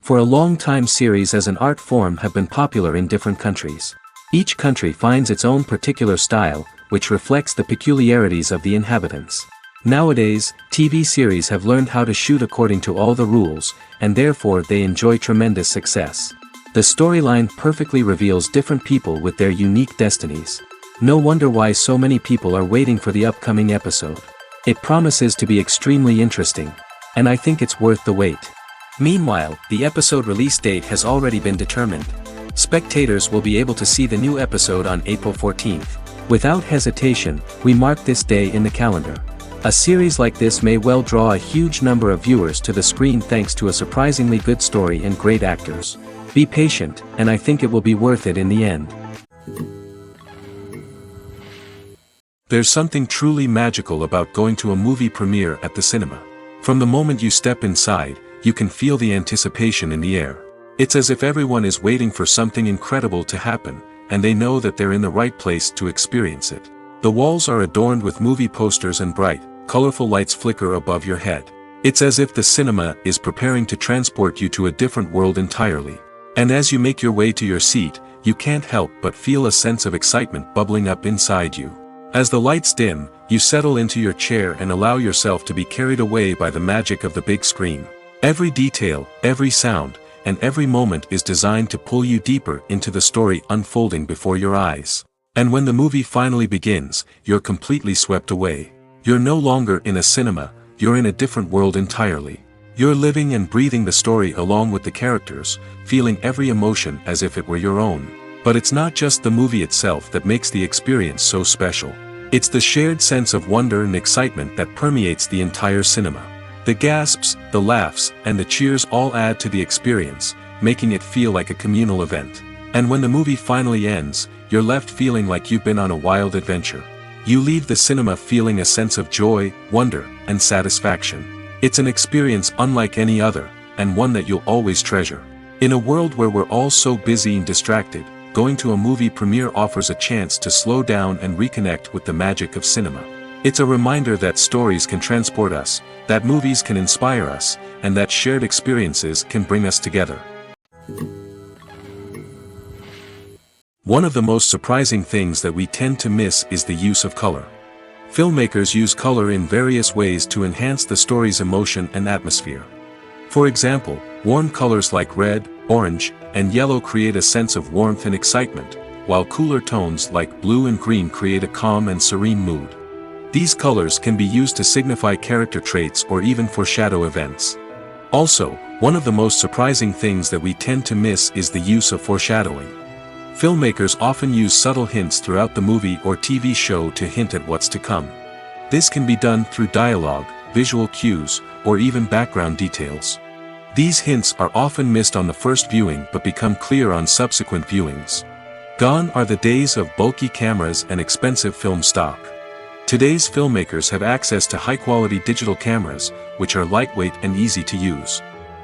For a long time series as an art form have been popular in different countries. Each country finds its own particular style, which reflects the peculiarities of the inhabitants. Nowadays, TV series have learned how to shoot according to all the rules, and therefore they enjoy tremendous success. The storyline perfectly reveals different people with their unique destinies. No wonder why so many people are waiting for the upcoming episode. It promises to be extremely interesting, and I think it's worth the wait. Meanwhile, the episode release date has already been determined. Spectators will be able to see the new episode on April 14th. Without hesitation, we mark this day in the calendar. A series like this may well draw a huge number of viewers to the screen thanks to a surprisingly good story and great actors. Be patient, and I think it will be worth it in the end. There's something truly magical about going to a movie premiere at the cinema. From the moment you step inside, you can feel the anticipation in the air. It's as if everyone is waiting for something incredible to happen, and they know that they're in the right place to experience it. The walls are adorned with movie posters and bright, colorful lights flicker above your head. It's as if the cinema is preparing to transport you to a different world entirely. And as you make your way to your seat, you can't help but feel a sense of excitement bubbling up inside you. As the lights dim, you settle into your chair and allow yourself to be carried away by the magic of the big screen. Every detail, every sound, and every moment is designed to pull you deeper into the story unfolding before your eyes. And when the movie finally begins, you're completely swept away. You're no longer in a cinema, you're in a different world entirely. You're living and breathing the story along with the characters, feeling every emotion as if it were your own. But it's not just the movie itself that makes the experience so special. It's the shared sense of wonder and excitement that permeates the entire cinema. The gasps, the laughs, and the cheers all add to the experience, making it feel like a communal event. And when the movie finally ends, you're left feeling like you've been on a wild adventure. You leave the cinema feeling a sense of joy, wonder, and satisfaction. It's an experience unlike any other, and one that you'll always treasure. In a world where we're all so busy and distracted, going to a movie premiere offers a chance to slow down and reconnect with the magic of cinema. It's a reminder that stories can transport us, that movies can inspire us, and that shared experiences can bring us together. One of the most surprising things that we tend to miss is the use of color. Filmmakers use color in various ways to enhance the story's emotion and atmosphere. For example, warm colors like red, orange, and yellow create a sense of warmth and excitement, while cooler tones like blue and green create a calm and serene mood. These colors can be used to signify character traits or even foreshadow events. Also, one of the most surprising things that we tend to miss is the use of foreshadowing. Filmmakers often use subtle hints throughout the movie or TV show to hint at what's to come. This can be done through dialogue, visual cues, or even background details. These hints are often missed on the first viewing but become clear on subsequent viewings. Gone are the days of bulky cameras and expensive film stock. Today's filmmakers have access to high-quality digital cameras, which are lightweight and easy to use.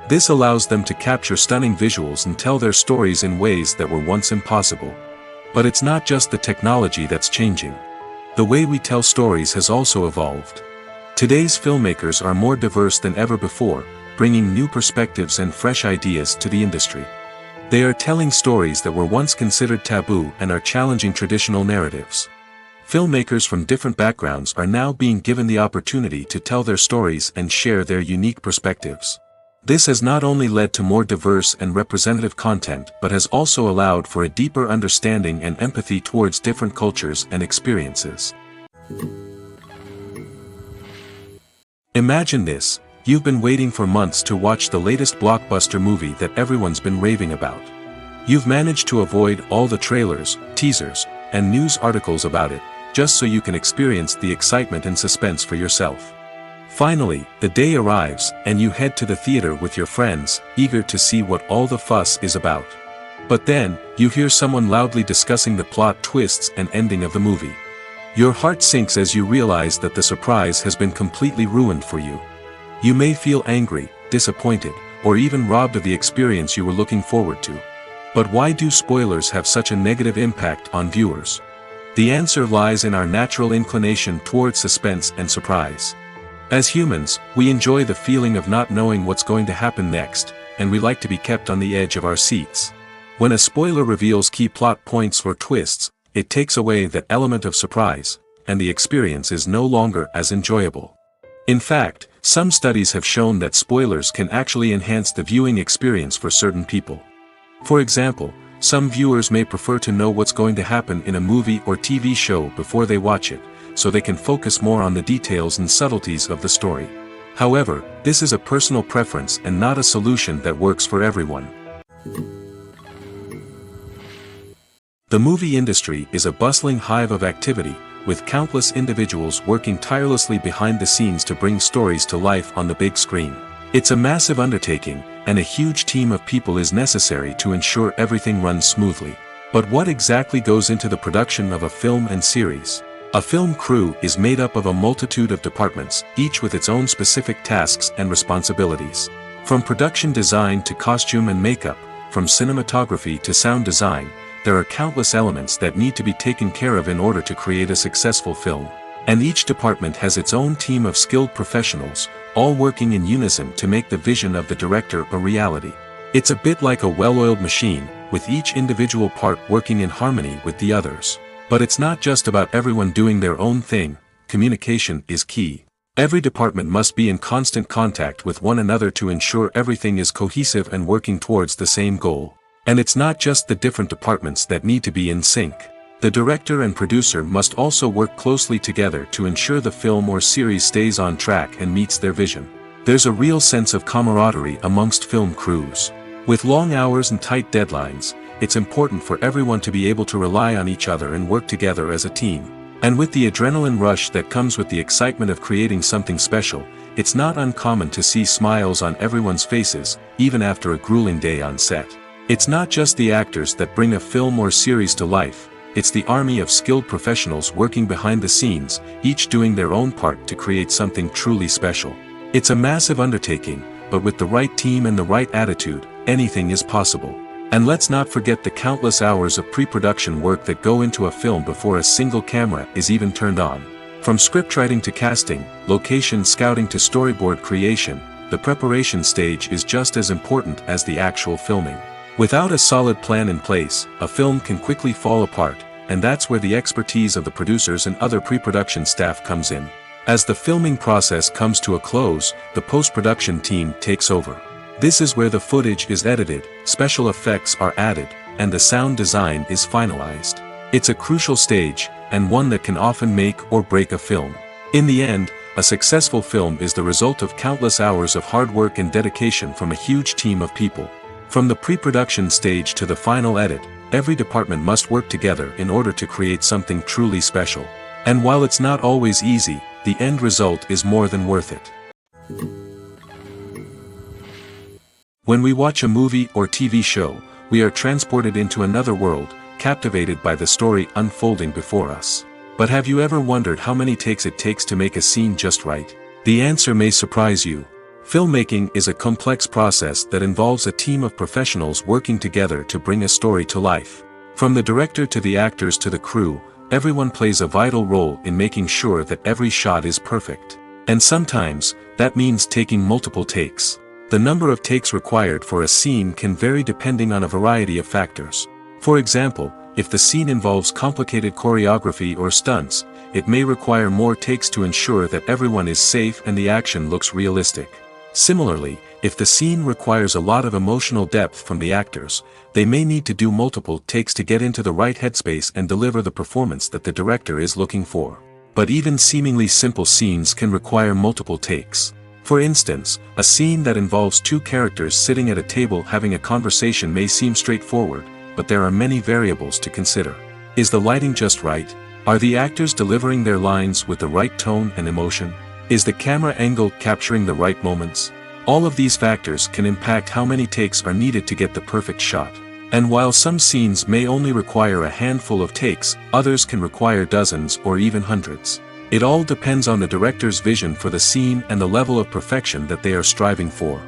This allows them to capture stunning visuals and tell their stories in ways that were once impossible. But it's not just the technology that's changing. The way we tell stories has also evolved. Today's filmmakers are more diverse than ever before, bringing new perspectives and fresh ideas to the industry. They are telling stories that were once considered taboo and are challenging traditional narratives. Filmmakers from different backgrounds are now being given the opportunity to tell their stories and share their unique perspectives. This has not only led to more diverse and representative content but has also allowed for a deeper understanding and empathy towards different cultures and experiences. Imagine this. You've been waiting for months to watch the latest blockbuster movie that everyone's been raving about. You've managed to avoid all the trailers, teasers, and news articles about it, just so you can experience the excitement and suspense for yourself. Finally, the day arrives, and you head to the theater with your friends, eager to see what all the fuss is about. But then, you hear someone loudly discussing the plot twists and ending of the movie. Your heart sinks as you realize that the surprise has been completely ruined for you. You may feel angry, disappointed, or even robbed of the experience you were looking forward to. But why do spoilers have such a negative impact on viewers? The answer lies in our natural inclination towards suspense and surprise. As humans, we enjoy the feeling of not knowing what's going to happen next, and we like to be kept on the edge of our seats. When a spoiler reveals key plot points or twists, it takes away that element of surprise, and the experience is no longer as enjoyable. In fact, some studies have shown that spoilers can actually enhance the viewing experience for certain people. For example, some viewers may prefer to know what's going to happen in a movie or TV show before they watch it, so they can focus more on the details and subtleties of the story. However, this is a personal preference and not a solution that works for everyone. The movie industry is a bustling hive of activity, with countless individuals working tirelessly behind the scenes to bring stories to life on the big screen. It's a massive undertaking, and a huge team of people is necessary to ensure everything runs smoothly. But what exactly goes into the production of a film and series? A film crew is made up of a multitude of departments, each with its own specific tasks and responsibilities. From production design to costume and makeup, from cinematography to sound design, there are countless elements that need to be taken care of in order to create a successful film. And each department has its own team of skilled professionals, all working in unison to make the vision of the director a reality. It's a bit like a well-oiled machine, with each individual part working in harmony with the others. But it's not just about everyone doing their own thing. Communication is key. Every department must be in constant contact with one another to ensure everything is cohesive and working towards the same goal. And it's not just the different departments that need to be in sync. The director and producer must also work closely together to ensure the film or series stays on track and meets their vision. There's a real sense of camaraderie amongst film crews. With long hours and tight deadlines, it's important for everyone to be able to rely on each other and work together as a team. And with the adrenaline rush that comes with the excitement of creating something special, it's not uncommon to see smiles on everyone's faces, even after a grueling day on set. It's not just the actors that bring a film or series to life, it's the army of skilled professionals working behind the scenes, each doing their own part to create something truly special. It's a massive undertaking, but with the right team and the right attitude, anything is possible. And let's not forget the countless hours of pre-production work that go into a film before a single camera is even turned on. From scriptwriting to casting, location scouting to storyboard creation, the preparation stage is just as important as the actual filming. Without a solid plan in place, a film can quickly fall apart, and that's where the expertise of the producers and other pre-production staff comes in. As the filming process comes to a close, the post-production team takes over. This is where the footage is edited, special effects are added, and the sound design is finalized. It's a crucial stage, and one that can often make or break a film. In the end, a successful film is the result of countless hours of hard work and dedication from a huge team of people. From the pre-production stage to the final edit, every department must work together in order to create something truly special. And while it's not always easy, the end result is more than worth it. When we watch a movie or TV show, we are transported into another world, captivated by the story unfolding before us. But have you ever wondered how many takes it takes to make a scene just right? The answer may surprise you. Filmmaking is a complex process that involves a team of professionals working together to bring a story to life. From the director to the actors to the crew, everyone plays a vital role in making sure that every shot is perfect. And sometimes, that means taking multiple takes. The number of takes required for a scene can vary depending on a variety of factors. For example, if the scene involves complicated choreography or stunts, it may require more takes to ensure that everyone is safe and the action looks realistic. Similarly, if the scene requires a lot of emotional depth from the actors, they may need to do multiple takes to get into the right headspace and deliver the performance that the director is looking for. But even seemingly simple scenes can require multiple takes. For instance, a scene that involves two characters sitting at a table having a conversation may seem straightforward, but there are many variables to consider. Is the lighting just right? Are the actors delivering their lines with the right tone and emotion? Is the camera angle capturing the right moments? All of these factors can impact how many takes are needed to get the perfect shot. And while some scenes may only require a handful of takes, others can require dozens or even hundreds. It all depends on the director's vision for the scene and the level of perfection that they are striving for.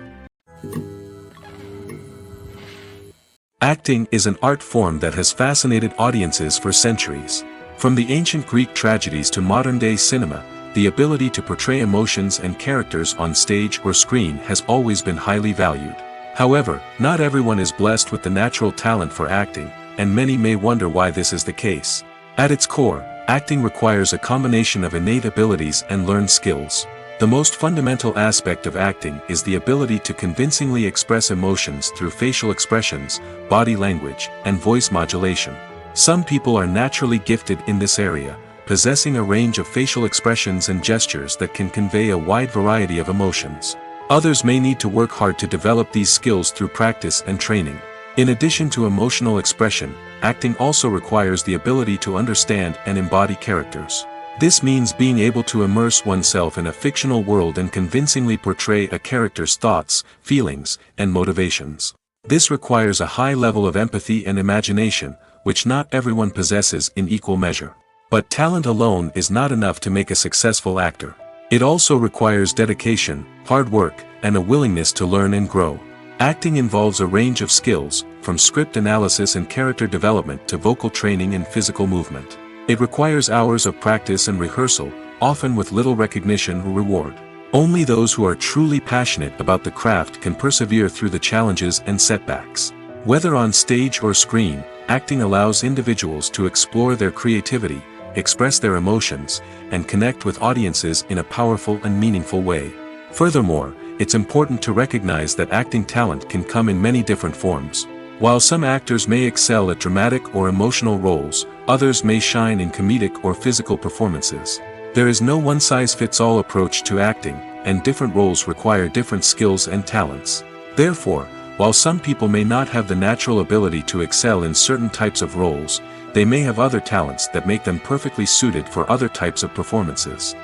Acting is an art form that has fascinated audiences for centuries. From the ancient Greek tragedies to modern-day cinema, the ability to portray emotions and characters on stage or screen has always been highly valued. However, not everyone is blessed with the natural talent for acting, and many may wonder why this is the case. At its core, acting requires a combination of innate abilities and learned skills. The most fundamental aspect of acting is the ability to convincingly express emotions through facial expressions, body language, and voice modulation. Some people are naturally gifted in this area, possessing a range of facial expressions and gestures that can convey a wide variety of emotions. Others may need to work hard to develop these skills through practice and training. In addition to emotional expression, acting also requires the ability to understand and embody characters. This means being able to immerse oneself in a fictional world and convincingly portray a character's thoughts, feelings, and motivations. This requires a high level of empathy and imagination, which not everyone possesses in equal measure. But talent alone is not enough to make a successful actor. It also requires dedication, hard work, and a willingness to learn and grow. Acting involves a range of skills, from script analysis and character development to vocal training and physical movement. It requires hours of practice and rehearsal, often with little recognition or reward. Only those who are truly passionate about the craft can persevere through the challenges and setbacks. Whether on stage or screen, acting allows individuals to explore their creativity, express their emotions, and connect with audiences in a powerful and meaningful way. Furthermore, it's important to recognize that acting talent can come in many different forms. While some actors may excel at dramatic or emotional roles, others may shine in comedic or physical performances. There is no one-size-fits-all approach to acting, and different roles require different skills and talents. Therefore, while some people may not have the natural ability to excel in certain types of roles, they may have other talents that make them perfectly suited for other types of performances.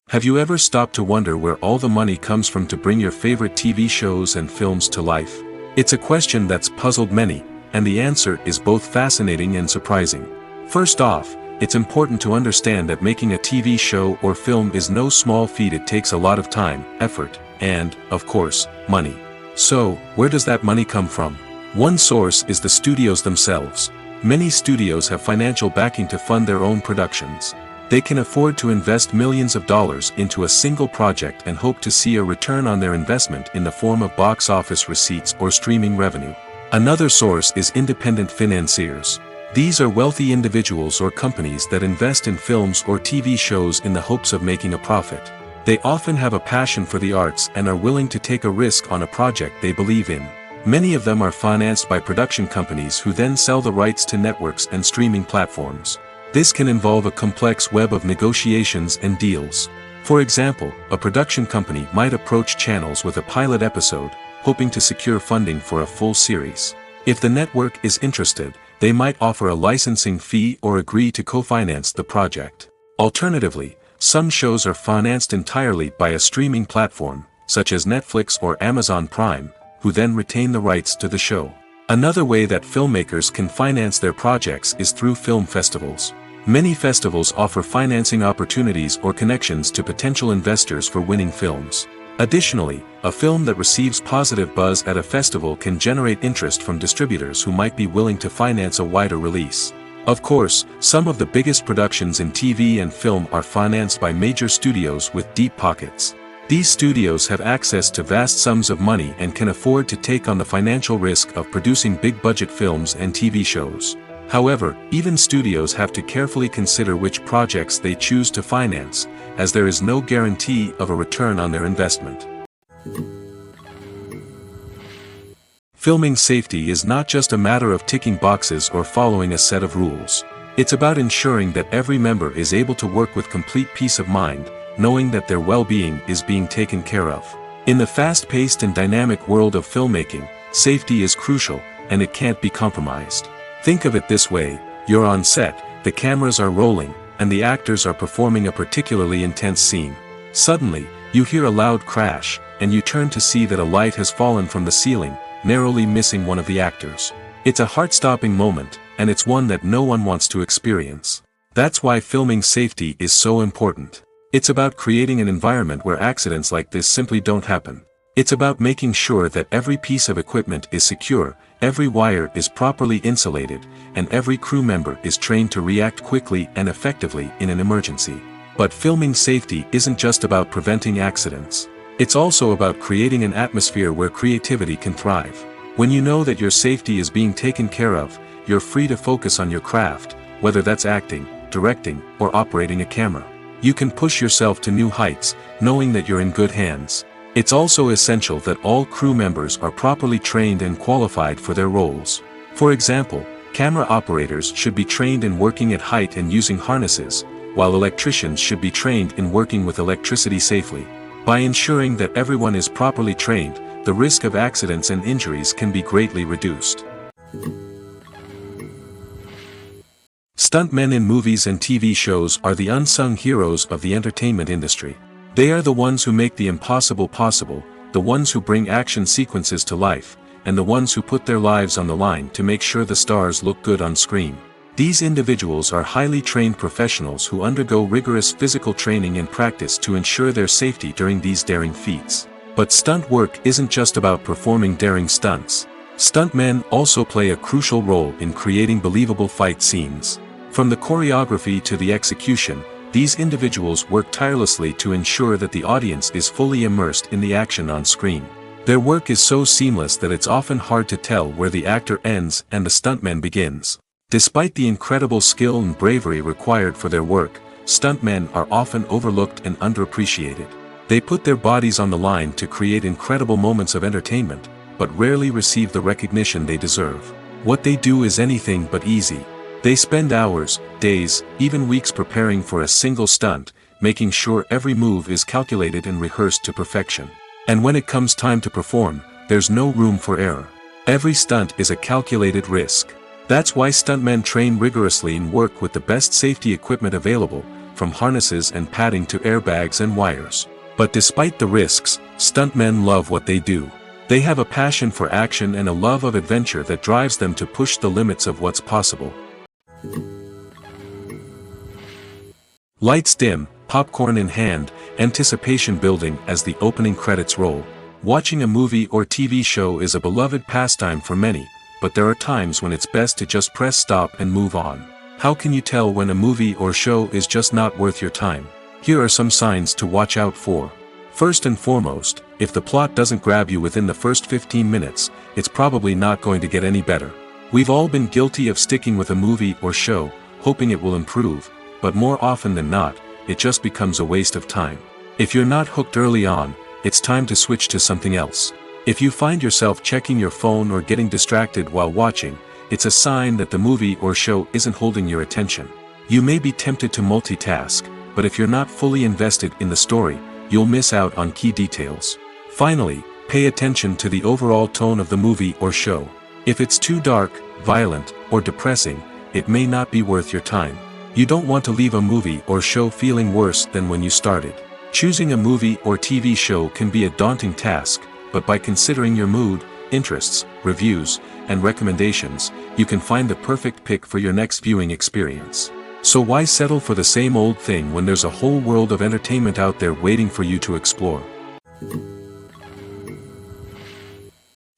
Have you ever stopped to wonder where all the money comes from to bring your favorite TV shows and films to life? It's a question that's puzzled many, and the answer is both fascinating and surprising. First off, it's important to understand that making a TV show or film is no small feat. It takes a lot of time, effort, and, of course, money. So, where does that money come from? One source is the studios themselves. Many studios have financial backing to fund their own productions. They can afford to invest millions of dollars into a single project and hope to see a return on their investment in the form of box office receipts or streaming revenue. Another source is independent financiers. These are wealthy individuals or companies that invest in films or TV shows in the hopes of making a profit. They often have a passion for the arts and are willing to take a risk on a project they believe in. Many of them are financed by production companies who then sell the rights to networks and streaming platforms. This can involve a complex web of negotiations and deals. For example, a production company might approach channels with a pilot episode, hoping to secure funding for a full series. If the network is interested, they might offer a licensing fee or agree to co-finance the project. Alternatively, some shows are financed entirely by a streaming platform, such as Netflix or Amazon Prime, who then retain the rights to the show. Another way that filmmakers can finance their projects is through film festivals. Many festivals offer financing opportunities or connections to potential investors for winning films. Additionally, a film that receives positive buzz at a festival can generate interest from distributors who might be willing to finance a wider release. Of course, some of the biggest productions in TV and film are financed by major studios with deep pockets. These studios have access to vast sums of money and can afford to take on the financial risk of producing big-budget films and TV shows. However, even studios have to carefully consider which projects they choose to finance, as there is no guarantee of a return on their investment. Filming safety is not just a matter of ticking boxes or following a set of rules. It's about ensuring that every member is able to work with complete peace of mind, knowing that their well-being is being taken care of. In the fast-paced and dynamic world of filmmaking, safety is crucial, and it can't be compromised. Think of it this way: you're on set, the cameras are rolling, and the actors are performing a particularly intense scene. Suddenly, you hear a loud crash, and you turn to see that a light has fallen from the ceiling, narrowly missing one of the actors. It's a heart-stopping moment, and it's one that no one wants to experience. That's why filming safety is so important. It's about creating an environment where accidents like this simply don't happen. It's about making sure that every piece of equipment is secure, every wire is properly insulated, and every crew member is trained to react quickly and effectively in an emergency. But filming safety isn't just about preventing accidents. It's also about creating an atmosphere where creativity can thrive. When you know that your safety is being taken care of, you're free to focus on your craft, whether that's acting, directing, or operating a camera. You can push yourself to new heights, knowing that you're in good hands. It's also essential that all crew members are properly trained and qualified for their roles. For example, camera operators should be trained in working at height and using harnesses, while electricians should be trained in working with electricity safely. By ensuring that everyone is properly trained, the risk of accidents and injuries can be greatly reduced. Stuntmen in movies and TV shows are the unsung heroes of the entertainment industry. They are the ones who make the impossible possible, the ones who bring action sequences to life, and the ones who put their lives on the line to make sure the stars look good on screen. These individuals are highly trained professionals who undergo rigorous physical training and practice to ensure their safety during these daring feats. But stunt work isn't just about performing daring stunts. Stuntmen also play a crucial role in creating believable fight scenes. From the choreography to the execution, these individuals work tirelessly to ensure that the audience is fully immersed in the action on screen. Their work is so seamless that it's often hard to tell where the actor ends and the stuntman begins. Despite the incredible skill and bravery required for their work, stuntmen are often overlooked and underappreciated. They put their bodies on the line to create incredible moments of entertainment, but rarely receive the recognition they deserve. What they do is anything but easy. They spend hours, days, even weeks preparing for a single stunt, making sure every move is calculated and rehearsed to perfection. And when it comes time to perform, there's no room for error. Every stunt is a calculated risk. That's why stuntmen train rigorously and work with the best safety equipment available, from harnesses and padding to airbags and wires. But despite the risks, stuntmen love what they do. They have a passion for action and a love of adventure that drives them to push the limits of what's possible. Lights dim, popcorn in hand, anticipation building as the opening credits roll. Watching a movie or TV show is a beloved pastime for many, but there are times when it's best to just press stop and move on. How can you tell when a movie or show is just not worth your time? Here are some signs to watch out for. First and foremost, if the plot doesn't grab you within the first 15 minutes, it's probably not going to get any better. We've all been guilty of sticking with a movie or show, hoping it will improve, but more often than not, it just becomes a waste of time. If you're not hooked early on, it's time to switch to something else. If you find yourself checking your phone or getting distracted while watching, it's a sign that the movie or show isn't holding your attention. You may be tempted to multitask, but if you're not fully invested in the story, you'll miss out on key details. Finally, pay attention to the overall tone of the movie or show. If it's too dark, violent, or depressing, it may not be worth your time. You don't want to leave a movie or show feeling worse than when you started. Choosing a movie or TV show can be a daunting task, but by considering your mood, interests, reviews, and recommendations, you can find the perfect pick for your next viewing experience. So why settle for the same old thing when there's a whole world of entertainment out there waiting for you to explore?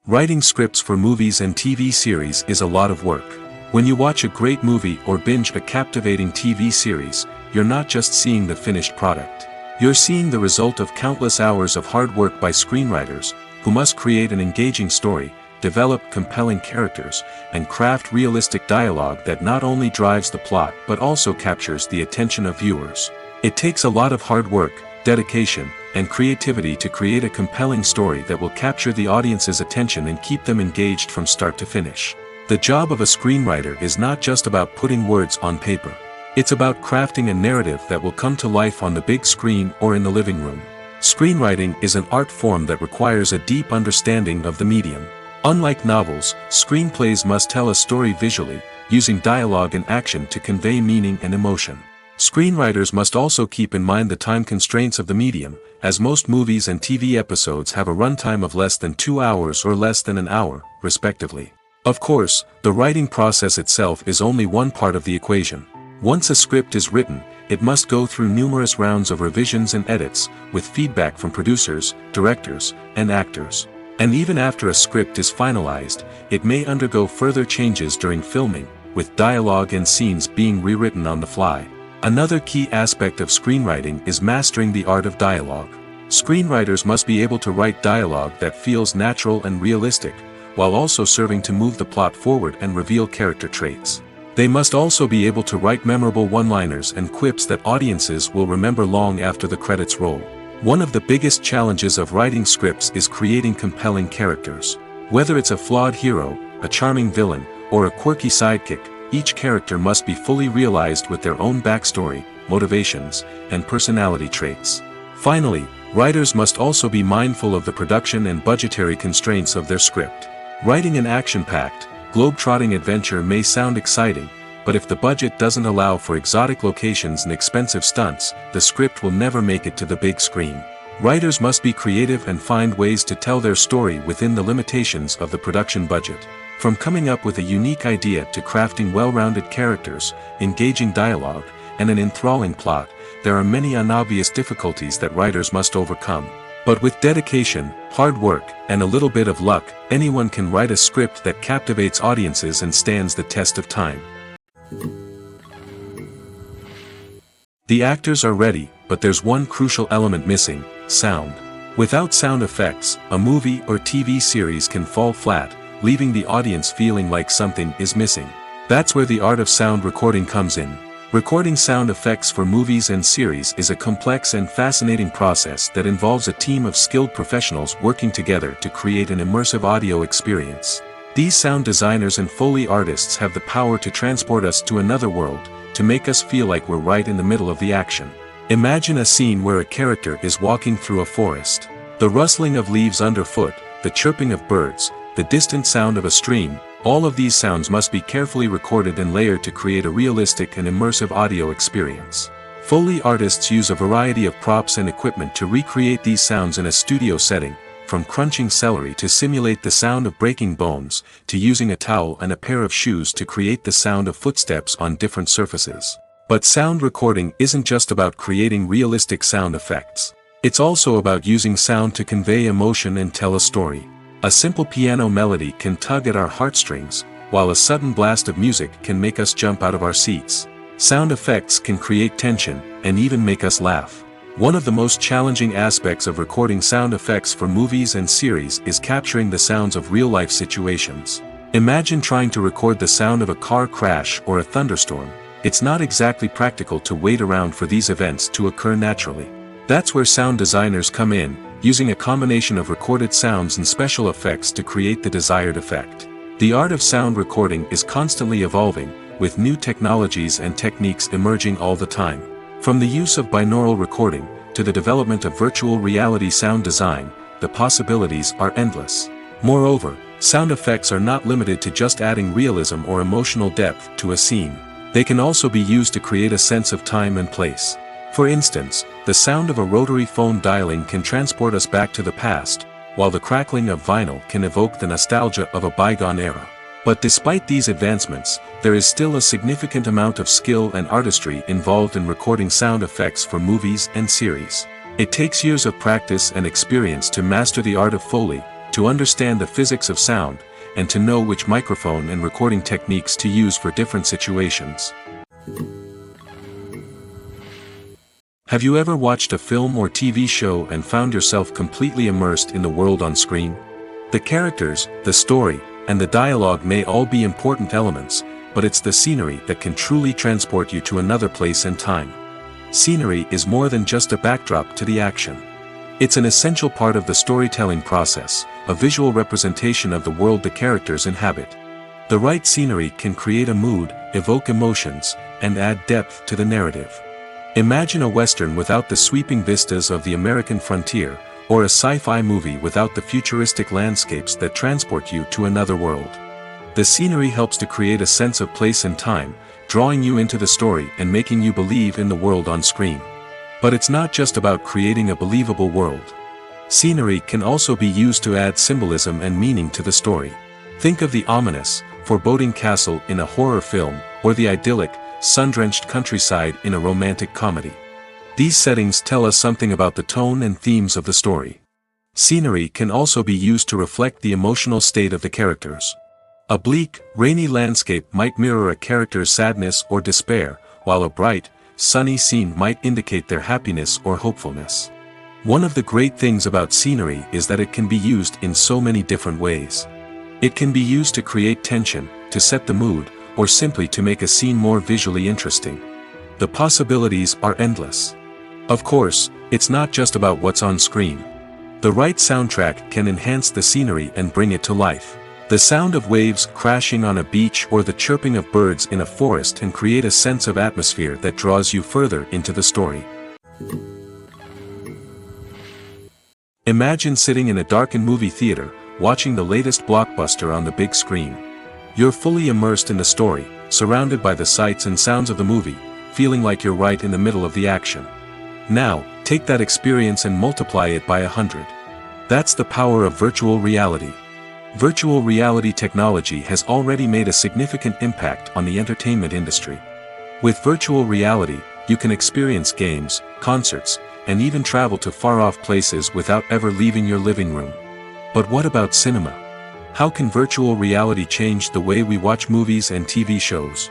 Writing scripts for movies and TV series is a lot of work. When you watch a great movie or binge a captivating TV series, you're not just seeing the finished product. You're seeing the result of countless hours of hard work by screenwriters, who must create an engaging story, develop compelling characters, and craft realistic dialogue that not only drives the plot but also captures the attention of viewers. It takes a lot of hard work, dedication, and creativity to create a compelling story that will capture the audience's attention and keep them engaged from start to finish. The job of a screenwriter is not just about putting words on paper. It's about crafting a narrative that will come to life on the big screen or in the living room. Screenwriting is an art form that requires a deep understanding of the medium. Unlike novels, screenplays must tell a story visually, using dialogue and action to convey meaning and emotion. Screenwriters must also keep in mind the time constraints of the medium, as most movies and TV episodes have a runtime of less than 2 hours or less than an hour, respectively. Of course, the writing process itself is only one part of the equation. Once a script is written, it must go through numerous rounds of revisions and edits, with feedback from producers, directors, and actors. And even after a script is finalized, it may undergo further changes during filming, with dialogue and scenes being rewritten on the fly. Another key aspect of screenwriting is mastering the art of dialogue. Screenwriters must be able to write dialogue that feels natural and realistic, while also serving to move the plot forward and reveal character traits. They must also be able to write memorable one-liners and quips that audiences will remember long after the credits roll. One of the biggest challenges of writing scripts is creating compelling characters. Whether it's a flawed hero, a charming villain, or a quirky sidekick, each character must be fully realized with their own backstory, motivations, and personality traits. Finally, writers must also be mindful of the production and budgetary constraints of their script. Writing an action-packed, globe-trotting adventure may sound exciting, but if the budget doesn't allow for exotic locations and expensive stunts, the script will never make it to the big screen. Writers must be creative and find ways to tell their story within the limitations of the production budget. From coming up with a unique idea to crafting well-rounded characters, engaging dialogue, and an enthralling plot, there are many unobvious difficulties that writers must overcome. But with dedication, hard work, and a little bit of luck, anyone can write a script that captivates audiences and stands the test of time. The actors are ready, but there's one crucial element missing: sound. Without sound effects, a movie or TV series can fall flat, leaving the audience feeling like something is missing. That's where the art of sound recording comes in. Recording sound effects for movies and series is a complex and fascinating process that involves a team of skilled professionals working together to create an immersive audio experience. These sound designers and Foley artists have the power to transport us to another world, to make us feel like we're right in the middle of the action. Imagine a scene where a character is walking through a forest. The rustling of leaves underfoot, the chirping of birds, the distant sound of a stream, all of these sounds must be carefully recorded and layered to create a realistic and immersive audio experience. Foley artists use a variety of props and equipment to recreate these sounds in a studio setting, from crunching celery to simulate the sound of breaking bones, to using a towel and a pair of shoes to create the sound of footsteps on different surfaces. But sound recording isn't just about creating realistic sound effects. It's also about using sound to convey emotion and tell a story. A simple piano melody can tug at our heartstrings, while a sudden blast of music can make us jump out of our seats. Sound effects can create tension, and even make us laugh. One of the most challenging aspects of recording sound effects for movies and series is capturing the sounds of real-life situations. Imagine trying to record the sound of a car crash or a thunderstorm. It's not exactly practical to wait around for these events to occur naturally. That's where sound designers come in, using a combination of recorded sounds and special effects to create the desired effect. The art of sound recording is constantly evolving, with new technologies and techniques emerging all the time. From the use of binaural recording, to the development of virtual reality sound design, the possibilities are endless. Moreover, sound effects are not limited to just adding realism or emotional depth to a scene. They can also be used to create a sense of time and place. For instance, the sound of a rotary phone dialing can transport us back to the past, while the crackling of vinyl can evoke the nostalgia of a bygone era. But despite these advancements, there is still a significant amount of skill and artistry involved in recording sound effects for movies and series. It takes years of practice and experience to master the art of Foley, to understand the physics of sound, and to know which microphone and recording techniques to use for different situations. Have you ever watched a film or TV show and found yourself completely immersed in the world on screen? The characters, the story, and the dialogue may all be important elements, but it's the scenery that can truly transport you to another place and time. Scenery is more than just a backdrop to the action. It's an essential part of the storytelling process, a visual representation of the world the characters inhabit. The right scenery can create a mood, evoke emotions, and add depth to the narrative. Imagine a Western without the sweeping vistas of the American frontier, or a sci-fi movie without the futuristic landscapes that transport you to another world. The scenery helps to create a sense of place and time, drawing you into the story and making you believe in the world on screen. But it's not just about creating a believable world. Scenery can also be used to add symbolism and meaning to the story. Think of the ominous, foreboding castle in a horror film, or the idyllic, sun-drenched countryside in a romantic comedy. These settings tell us something about the tone and themes of the story. Scenery can also be used to reflect the emotional state of the characters. A bleak, rainy landscape might mirror a character's sadness or despair, while a bright, sunny scene might indicate their happiness or hopefulness. One of the great things about scenery is that it can be used in so many different ways. It can be used to create tension, to set the mood, or simply to make a scene more visually interesting. The possibilities are endless. Of course, it's not just about what's on screen. The right soundtrack can enhance the scenery and bring it to life. The sound of waves crashing on a beach or the chirping of birds in a forest can create a sense of atmosphere that draws you further into the story. Imagine sitting in a darkened movie theater, watching the latest blockbuster on the big screen. You're fully immersed in the story, surrounded by the sights and sounds of the movie, feeling like you're right in the middle of the action. Now, take that experience and multiply it by 100. That's the power of virtual reality. Virtual reality technology has already made a significant impact on the entertainment industry. With virtual reality, you can experience games, concerts, and even travel to far-off places without ever leaving your living room. But what about cinema? How can virtual reality change the way we watch movies and TV shows?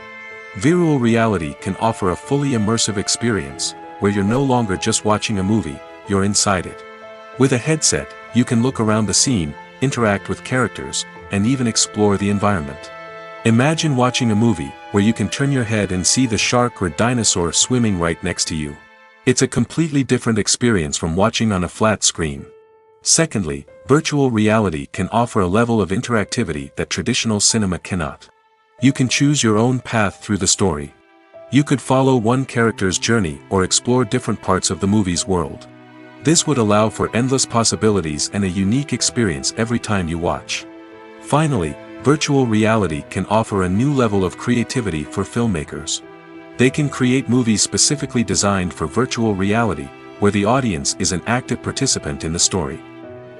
Virtual reality can offer a fully immersive experience, where you're no longer just watching a movie, you're inside it. With a headset, you can look around the scene, interact with characters, and even explore the environment. Imagine watching a movie where you can turn your head and see the shark or dinosaur swimming right next to you. It's a completely different experience from watching on a flat screen. Secondly, virtual reality can offer a level of interactivity that traditional cinema cannot. You can choose your own path through the story. You could follow one character's journey or explore different parts of the movie's world. This would allow for endless possibilities and a unique experience every time you watch. Finally, virtual reality can offer a new level of creativity for filmmakers. They can create movies specifically designed for virtual reality, where the audience is an active participant in the story.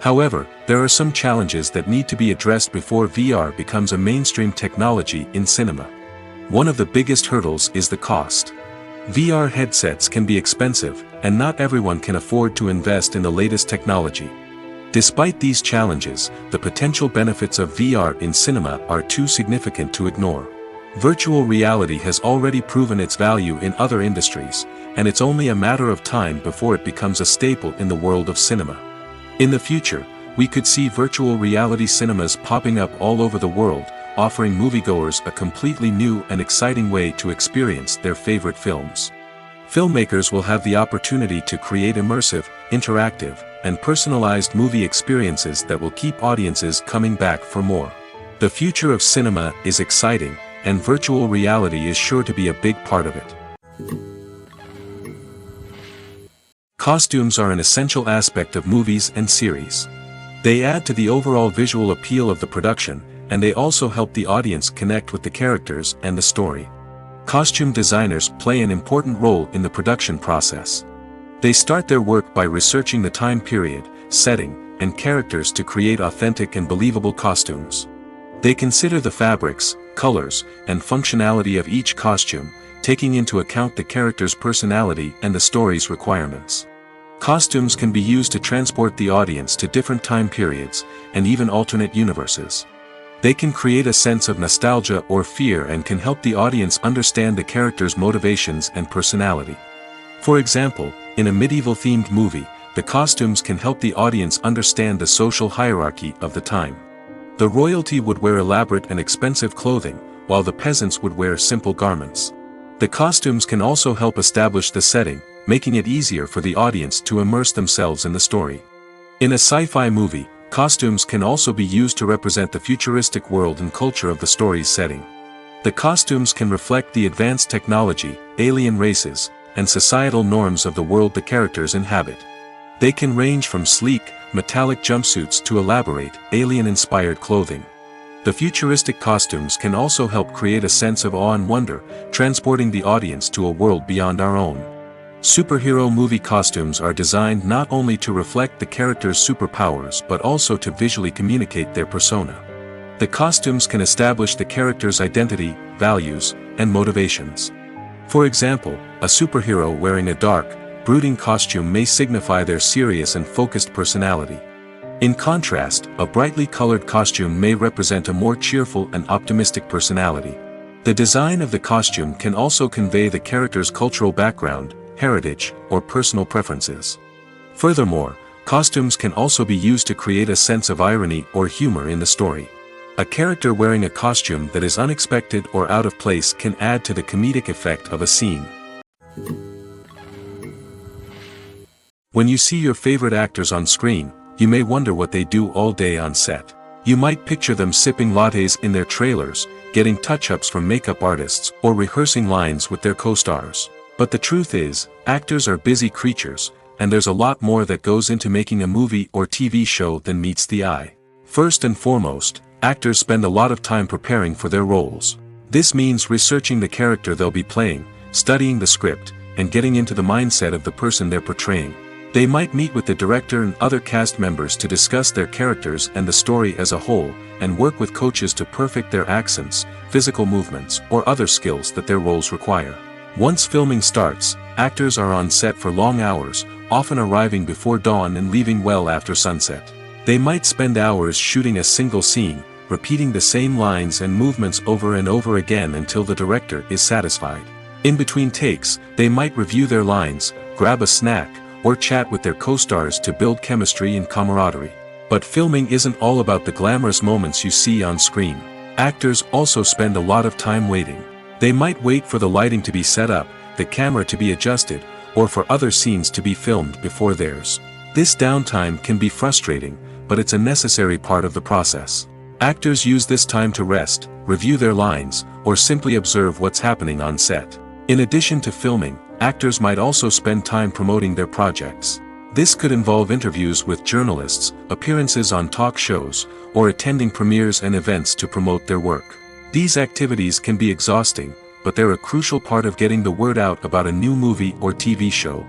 However, there are some challenges that need to be addressed before VR becomes a mainstream technology in cinema. One of the biggest hurdles is the cost. VR headsets can be expensive, and not everyone can afford to invest in the latest technology. Despite these challenges, the potential benefits of VR in cinema are too significant to ignore. Virtual reality has already proven its value in other industries, and it's only a matter of time before it becomes a staple in the world of cinema. In the future, we could see virtual reality cinemas popping up all over the world, offering moviegoers a completely new and exciting way to experience their favorite films. Filmmakers will have the opportunity to create immersive, interactive, and personalized movie experiences that will keep audiences coming back for more. The future of cinema is exciting, and virtual reality is sure to be a big part of it. Costumes are an essential aspect of movies and series. They add to the overall visual appeal of the production, and they also help the audience connect with the characters and the story. Costume designers play an important role in the production process. They start their work by researching the time period, setting, and characters to create authentic and believable costumes. They consider the fabrics, colors, and functionality of each costume, taking into account the character's personality and the story's requirements. Costumes can be used to transport the audience to different time periods, and even alternate universes. They can create a sense of nostalgia or fear and can help the audience understand the character's motivations and personality. For example, in a medieval-themed movie, the costumes can help the audience understand the social hierarchy of the time. The royalty would wear elaborate and expensive clothing, while the peasants would wear simple garments. The costumes can also help establish the setting, making it easier for the audience to immerse themselves in the story. In a sci-fi movie, costumes can also be used to represent the futuristic world and culture of the story's setting. The costumes can reflect the advanced technology, alien races, and societal norms of the world the characters inhabit. They can range from sleek, metallic jumpsuits to elaborate, alien-inspired clothing. The futuristic costumes can also help create a sense of awe and wonder, transporting the audience to a world beyond our own. Superhero movie costumes are designed not only to reflect the character's superpowers but also to visually communicate their persona. The costumes can establish the character's identity, values, and motivations. For example, a superhero wearing a dark, brooding costume may signify their serious and focused personality. In contrast, a brightly colored costume may represent a more cheerful and optimistic personality. The design of the costume can also convey the character's cultural background, heritage, or personal preferences. Furthermore, costumes can also be used to create a sense of irony or humor in the story. A character wearing a costume that is unexpected or out of place can add to the comedic effect of a scene. When you see your favorite actors on screen, you may wonder what they do all day on set. You might picture them sipping lattes in their trailers, getting touch-ups from makeup artists, or rehearsing lines with their co-stars. But the truth is, actors are busy creatures, and there's a lot more that goes into making a movie or TV show than meets the eye. First and foremost, actors spend a lot of time preparing for their roles. This means researching the character they'll be playing, studying the script, and getting into the mindset of the person they're portraying. They might meet with the director and other cast members to discuss their characters and the story as a whole, and work with coaches to perfect their accents, physical movements, or other skills that their roles require. Once filming starts, actors are on set for long hours, often arriving before dawn and leaving well after sunset. They might spend hours shooting a single scene, repeating the same lines and movements over and over again until the director is satisfied. In between takes, they might review their lines, grab a snack, or chat with their co-stars to build chemistry and camaraderie. But filming isn't all about the glamorous moments you see on screen. Actors also spend a lot of time waiting. They might wait for the lighting to be set up, the camera to be adjusted, or for other scenes to be filmed before theirs. This downtime can be frustrating, but it's a necessary part of the process. Actors use this time to rest, review their lines, or simply observe what's happening on set. In addition to filming, actors might also spend time promoting their projects. This could involve interviews with journalists, appearances on talk shows, or attending premieres and events to promote their work. These activities can be exhausting, but they're a crucial part of getting the word out about a new movie or TV show.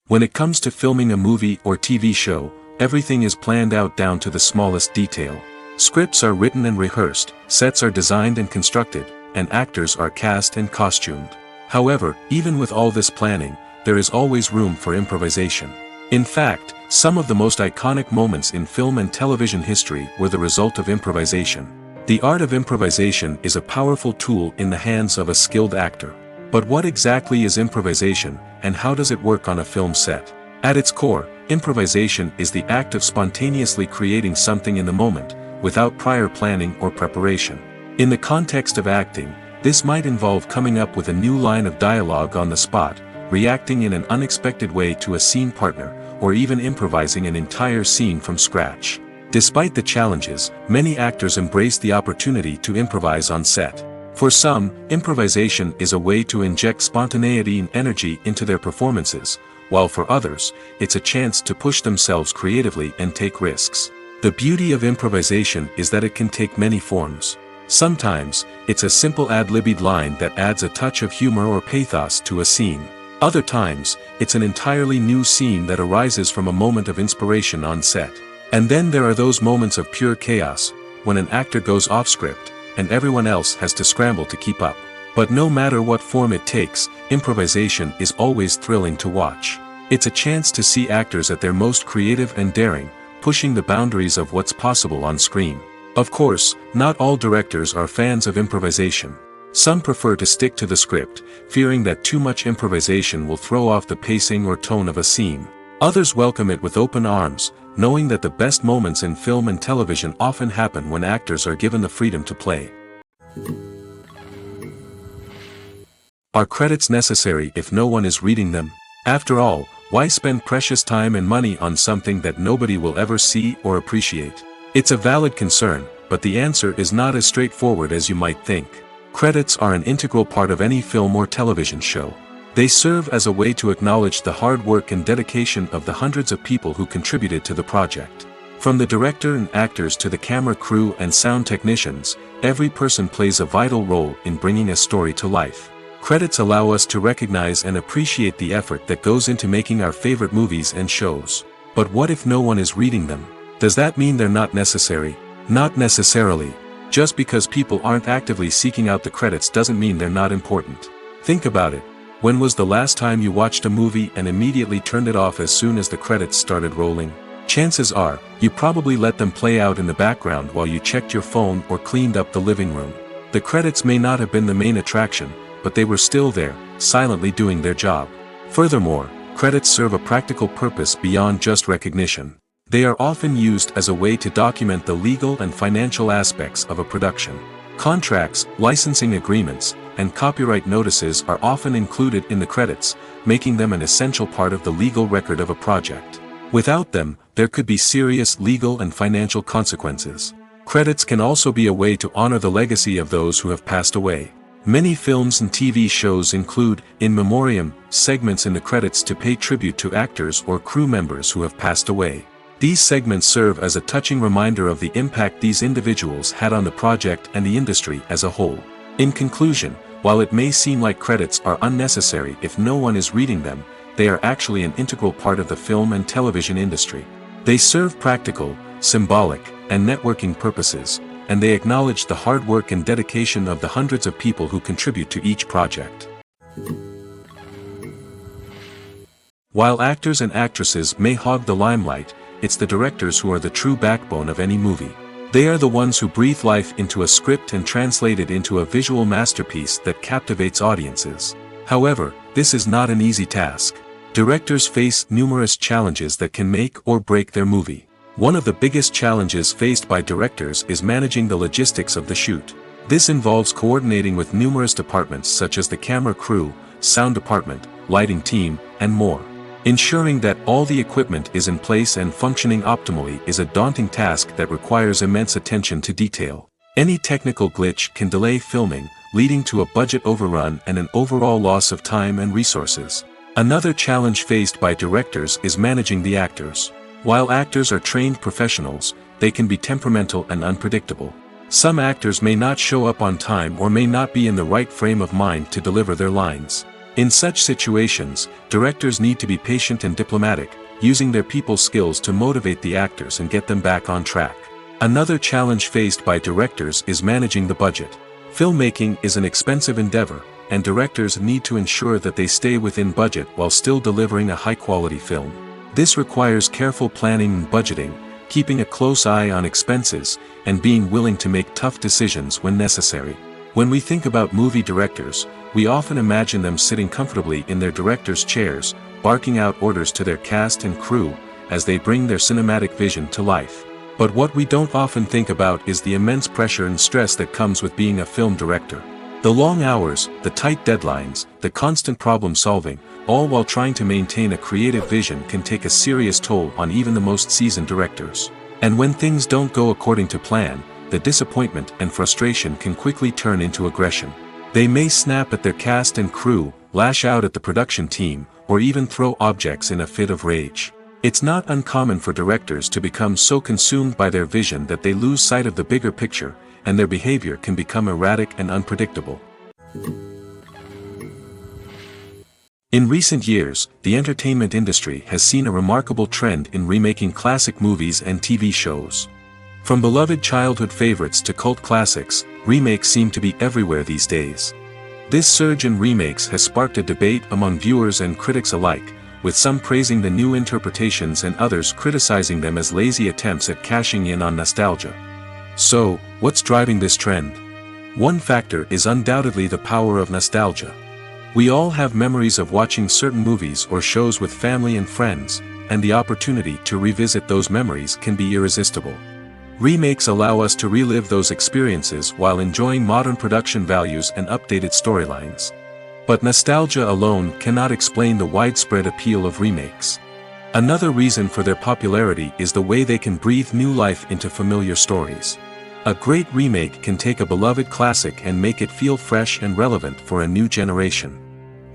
When it comes to filming a movie or TV show, everything is planned out down to the smallest detail. Scripts are written and rehearsed, sets are designed and constructed, and actors are cast and costumed. However, even with all this planning, there is always room for improvisation. In fact, some of the most iconic moments in film and television history were the result of improvisation. The art of improvisation is a powerful tool in the hands of a skilled actor. But what exactly is improvisation, and how does it work on a film set? At its core, improvisation is the act of spontaneously creating something in the moment, without prior planning or preparation. In the context of acting, this might involve coming up with a new line of dialogue on the spot, reacting in an unexpected way to a scene partner, or even improvising an entire scene from scratch. Despite the challenges, many actors embrace the opportunity to improvise on set. For some, improvisation is a way to inject spontaneity and energy into their performances, while for others, it's a chance to push themselves creatively and take risks. The beauty of improvisation is that it can take many forms. Sometimes, it's a simple ad-libbed line that adds a touch of humor or pathos to a scene. Other times, it's an entirely new scene that arises from a moment of inspiration on set. And then there are those moments of pure chaos, when an actor goes off script, and everyone else has to scramble to keep up. But no matter what form it takes, improvisation is always thrilling to watch. It's a chance to see actors at their most creative and daring, pushing the boundaries of what's possible on screen. Of course, not all directors are fans of improvisation. Some prefer to stick to the script, fearing that too much improvisation will throw off the pacing or tone of a scene. Others welcome it with open arms, knowing that the best moments in film and television often happen when actors are given the freedom to play. Are credits necessary if no one is reading them? After all, why spend precious time and money on something that nobody will ever see or appreciate? It's a valid concern, but the answer is not as straightforward as you might think. Credits are an integral part of any film or television show. They serve as a way to acknowledge the hard work and dedication of the hundreds of people who contributed to the project. From the director and actors to the camera crew and sound technicians, every person plays a vital role in bringing a story to life. Credits allow us to recognize and appreciate the effort that goes into making our favorite movies and shows. But what if no one is reading them? Does that mean they're not necessary? Not necessarily. Just because people aren't actively seeking out the credits doesn't mean they're not important. Think about it. When was the last time you watched a movie and immediately turned it off as soon as the credits started rolling? Chances are, you probably let them play out in the background while you checked your phone or cleaned up the living room. The credits may not have been the main attraction, but they were still there, silently doing their job. Furthermore, credits serve a practical purpose beyond just recognition. They are often used as a way to document the legal and financial aspects of a production. Contracts, licensing agreements, and copyright notices are often included in the credits, making them an essential part of the legal record of a project. Without them, there could be serious legal and financial consequences. Credits can also be a way to honor the legacy of those who have passed away. Many films and TV shows include, in memoriam, segments in the credits to pay tribute to actors or crew members who have passed away. These segments serve as a touching reminder of the impact these individuals had on the project and the industry as a whole. In conclusion, while it may seem like credits are unnecessary if no one is reading them, they are actually an integral part of the film and television industry. They serve practical, symbolic, and networking purposes, and they acknowledge the hard work and dedication of the hundreds of people who contribute to each project. While actors and actresses may hog the limelight, it's the directors who are the true backbone of any movie. They are the ones who breathe life into a script and translate it into a visual masterpiece that captivates audiences. However, this is not an easy task. Directors face numerous challenges that can make or break their movie. One of the biggest challenges faced by directors is managing the logistics of the shoot. This involves coordinating with numerous departments such as the camera crew, sound department, lighting team, and more. Ensuring that all the equipment is in place and functioning optimally is a daunting task that requires immense attention to detail. Any technical glitch can delay filming, leading to a budget overrun and an overall loss of time and resources. Another challenge faced by directors is managing the actors. While actors are trained professionals, they can be temperamental and unpredictable. Some actors may not show up on time or may not be in the right frame of mind to deliver their lines. In such situations, directors need to be patient and diplomatic, using their people skills to motivate the actors and get them back on track. Another challenge faced by directors is managing the budget. Filmmaking is an expensive endeavor, and directors need to ensure that they stay within budget while still delivering a high-quality film. This requires careful planning and budgeting, keeping a close eye on expenses, and being willing to make tough decisions when necessary. When we think about movie directors, we often imagine them sitting comfortably in their director's chairs, barking out orders to their cast and crew, as they bring their cinematic vision to life. But what we don't often think about is the immense pressure and stress that comes with being a film director. The long hours, the tight deadlines, the constant problem solving, all while trying to maintain a creative vision can take a serious toll on even the most seasoned directors. And when things don't go according to plan, the disappointment and frustration can quickly turn into aggression. They may snap at their cast and crew, lash out at the production team, or even throw objects in a fit of rage. It's not uncommon for directors to become so consumed by their vision that they lose sight of the bigger picture, and their behavior can become erratic and unpredictable. In recent years, the entertainment industry has seen a remarkable trend in remaking classic movies and TV shows. From beloved childhood favorites to cult classics, remakes seem to be everywhere these days. This surge in remakes has sparked a debate among viewers and critics alike, with some praising the new interpretations and others criticizing them as lazy attempts at cashing in on nostalgia. So, what's driving this trend? One factor is undoubtedly the power of nostalgia. We all have memories of watching certain movies or shows with family and friends, and the opportunity to revisit those memories can be irresistible. Remakes allow us to relive those experiences while enjoying modern production values and updated storylines. But nostalgia alone cannot explain the widespread appeal of remakes. Another reason for their popularity is the way they can breathe new life into familiar stories. A great remake can take a beloved classic and make it feel fresh and relevant for a new generation.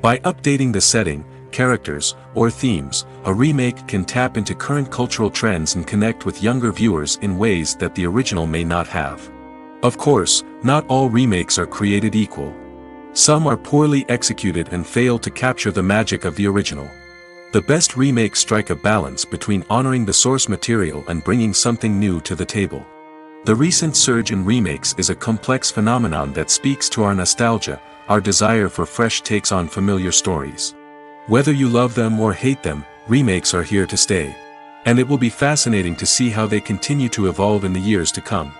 By updating the setting, characters, or themes, a remake can tap into current cultural trends and connect with younger viewers in ways that the original may not have. Of course, not all remakes are created equal. Some are poorly executed and fail to capture the magic of the original. The best remakes strike a balance between honoring the source material and bringing something new to the table. The recent surge in remakes is a complex phenomenon that speaks to our nostalgia, our desire for fresh takes on familiar stories. Whether you love them or hate them, remakes are here to stay. And it will be fascinating to see how they continue to evolve in the years to come.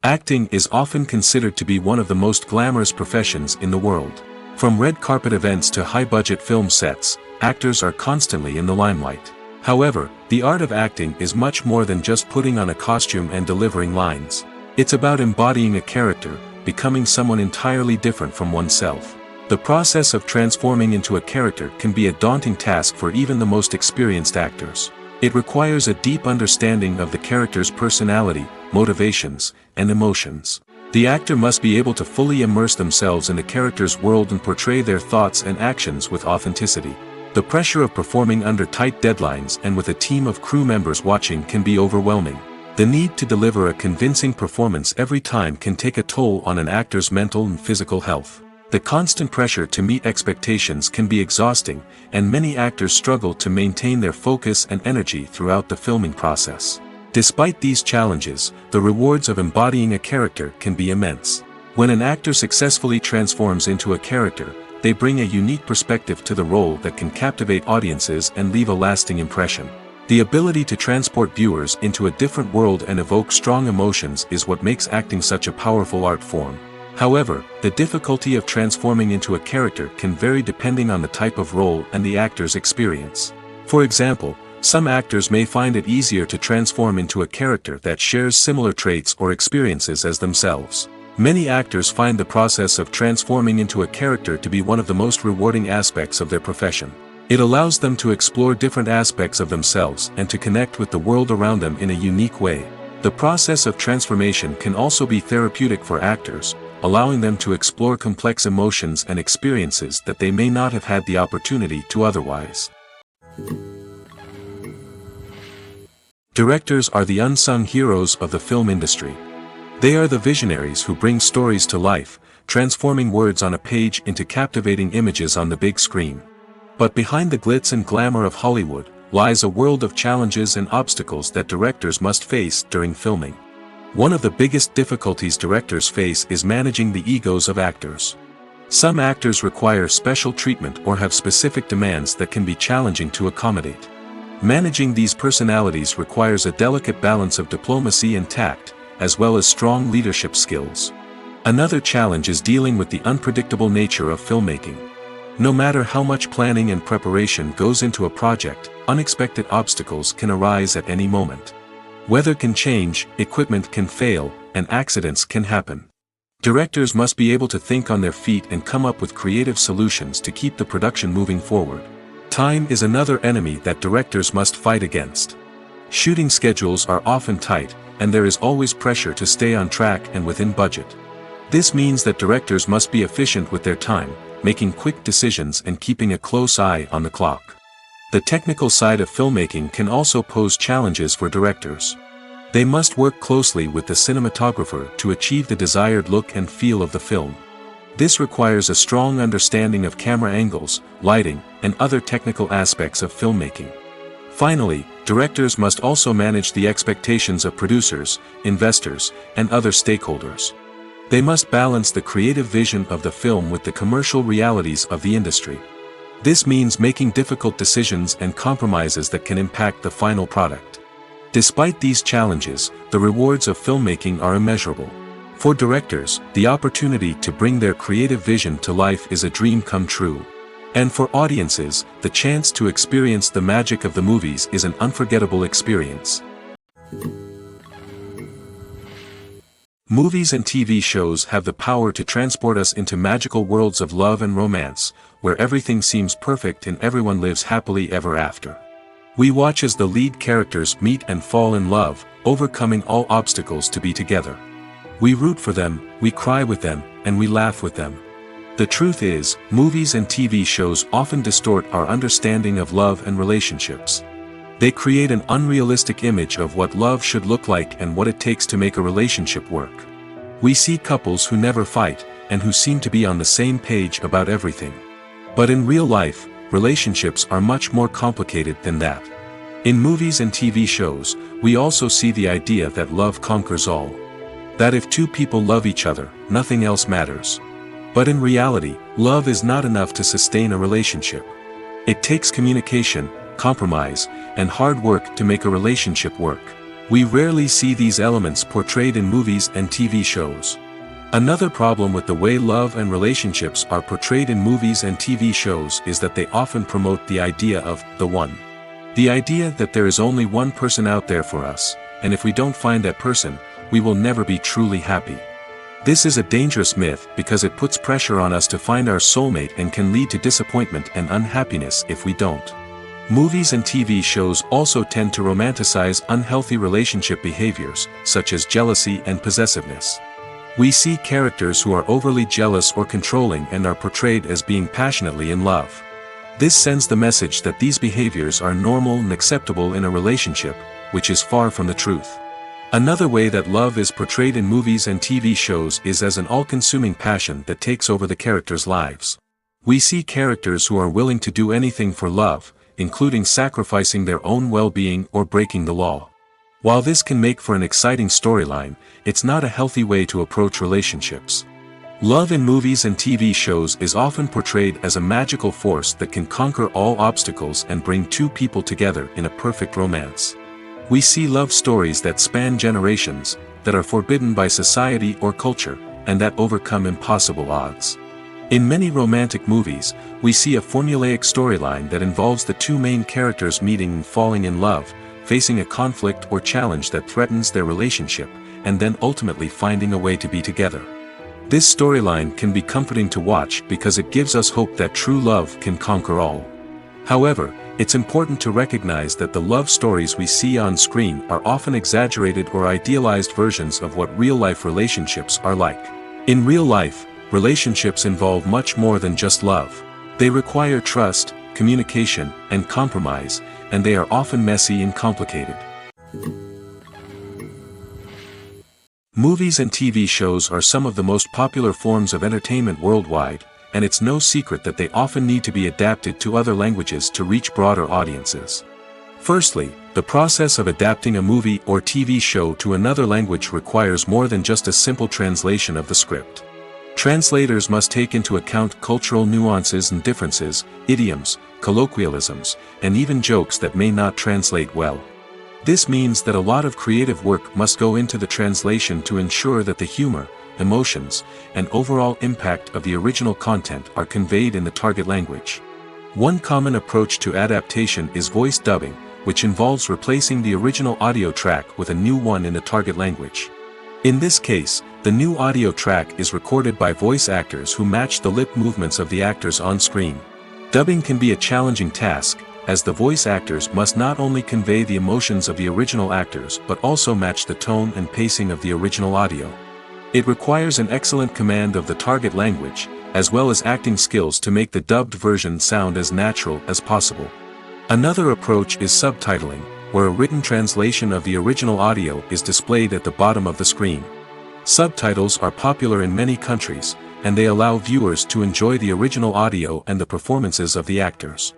Acting is often considered to be one of the most glamorous professions in the world. From red carpet events to high-budget film sets, actors are constantly in the limelight. However, the art of acting is much more than just putting on a costume and delivering lines. It's about embodying a character, becoming someone entirely different from oneself. The process of transforming into a character can be a daunting task for even the most experienced actors. It requires a deep understanding of the character's personality, motivations, and emotions. The actor must be able to fully immerse themselves in the character's world and portray their thoughts and actions with authenticity. The pressure of performing under tight deadlines and with a team of crew members watching can be overwhelming. The need to deliver a convincing performance every time can take a toll on an actor's mental and physical health. The constant pressure to meet expectations can be exhausting, and many actors struggle to maintain their focus and energy throughout the filming process. Despite these challenges, the rewards of embodying a character can be immense. When an actor successfully transforms into a character, they bring a unique perspective to the role that can captivate audiences and leave a lasting impression. The ability to transport viewers into a different world and evoke strong emotions is what makes acting such a powerful art form. However, the difficulty of transforming into a character can vary depending on the type of role and the actor's experience. For example, some actors may find it easier to transform into a character that shares similar traits or experiences as themselves. Many actors find the process of transforming into a character to be one of the most rewarding aspects of their profession. It allows them to explore different aspects of themselves and to connect with the world around them in a unique way. The process of transformation can also be therapeutic for actors, allowing them to explore complex emotions and experiences that they may not have had the opportunity to otherwise. Directors are the unsung heroes of the film industry. They are the visionaries who bring stories to life, transforming words on a page into captivating images on the big screen. But behind the glitz and glamour of Hollywood, lies a world of challenges and obstacles that directors must face during filming. One of the biggest difficulties directors face is managing the egos of actors. Some actors require special treatment or have specific demands that can be challenging to accommodate. Managing these personalities requires a delicate balance of diplomacy and tact, as well as strong leadership skills. Another challenge is dealing with the unpredictable nature of filmmaking. No matter how much planning and preparation goes into a project, unexpected obstacles can arise at any moment. Weather can change, equipment can fail, and accidents can happen. Directors must be able to think on their feet and come up with creative solutions to keep the production moving forward. Time is another enemy that directors must fight against. Shooting schedules are often tight, and there is always pressure to stay on track and within budget. This means that directors must be efficient with their time, making quick decisions and keeping a close eye on the clock. The technical side of filmmaking can also pose challenges for directors. They must work closely with the cinematographer to achieve the desired look and feel of the film. This requires a strong understanding of camera angles, lighting, and other technical aspects of filmmaking. Finally, directors must also manage the expectations of producers, investors, and other stakeholders. They must balance the creative vision of the film with the commercial realities of the industry. This means making difficult decisions and compromises that can impact the final product. Despite these challenges, the rewards of filmmaking are immeasurable. For directors, the opportunity to bring their creative vision to life is a dream come true. And for audiences, the chance to experience the magic of the movies is an unforgettable experience. Movies and TV shows have the power to transport us into magical worlds of love and romance, where everything seems perfect and everyone lives happily ever after. We watch as the lead characters meet and fall in love, overcoming all obstacles to be together. We root for them, we cry with them, and we laugh with them. The truth is, movies and TV shows often distort our understanding of love and relationships. They create an unrealistic image of what love should look like and what it takes to make a relationship work. We see couples who never fight, and who seem to be on the same page about everything. But in real life, relationships are much more complicated than that. In movies and TV shows, we also see the idea that love conquers all. That if two people love each other, nothing else matters. But in reality, love is not enough to sustain a relationship. It takes communication, compromise, and hard work to make a relationship work. We rarely see these elements portrayed in movies and TV shows. Another problem with the way love and relationships are portrayed in movies and TV shows is that they often promote the idea of the one. The idea that there is only one person out there for us, and if we don't find that person, we will never be truly happy. This is a dangerous myth because it puts pressure on us to find our soulmate and can lead to disappointment and unhappiness if we don't. Movies and TV shows also tend to romanticize unhealthy relationship behaviors, such as jealousy and possessiveness. We see characters who are overly jealous or controlling and are portrayed as being passionately in love. This sends the message that these behaviors are normal and acceptable in a relationship, which is far from the truth. Another way that love is portrayed in movies and TV shows is as an all-consuming passion that takes over the characters' lives. We see characters who are willing to do anything for love, including sacrificing their own well-being or breaking the law. While this can make for an exciting storyline, it's not a healthy way to approach relationships. Love in movies and TV shows is often portrayed as a magical force that can conquer all obstacles and bring two people together in a perfect romance. We see love stories that span generations, that are forbidden by society or culture, and that overcome impossible odds. In many romantic movies, we see a formulaic storyline that involves the two main characters meeting and falling in love, facing a conflict or challenge that threatens their relationship, and then ultimately finding a way to be together. This storyline can be comforting to watch because it gives us hope that true love can conquer all. However, it's important to recognize that the love stories we see on screen are often exaggerated or idealized versions of what real-life relationships are like. In real life, relationships involve much more than just love. They require trust, communication, and compromise, and they are often messy and complicated. Movies and TV shows are some of the most popular forms of entertainment worldwide, and it's no secret that they often need to be adapted to other languages to reach broader audiences. Firstly, the process of adapting a movie or TV show to another language requires more than just a simple translation of the script. Translators must take into account cultural nuances and differences, idioms, colloquialisms, and even jokes that may not translate well. This means that a lot of creative work must go into the translation to ensure that the humor, emotions, and overall impact of the original content are conveyed in the target language. One common approach to adaptation is voice dubbing, which involves replacing the original audio track with a new one in the target language. In this case, the new audio track is recorded by voice actors who match the lip movements of the actors on screen. Dubbing can be a challenging task, as the voice actors must not only convey the emotions of the original actors but also match the tone and pacing of the original audio. It requires an excellent command of the target language, as well as acting skills to make the dubbed version sound as natural as possible. Another approach is subtitling, where a written translation of the original audio is displayed at the bottom of the screen. Subtitles are popular in many countries, and they allow viewers to enjoy the original audio and the performances of the actors.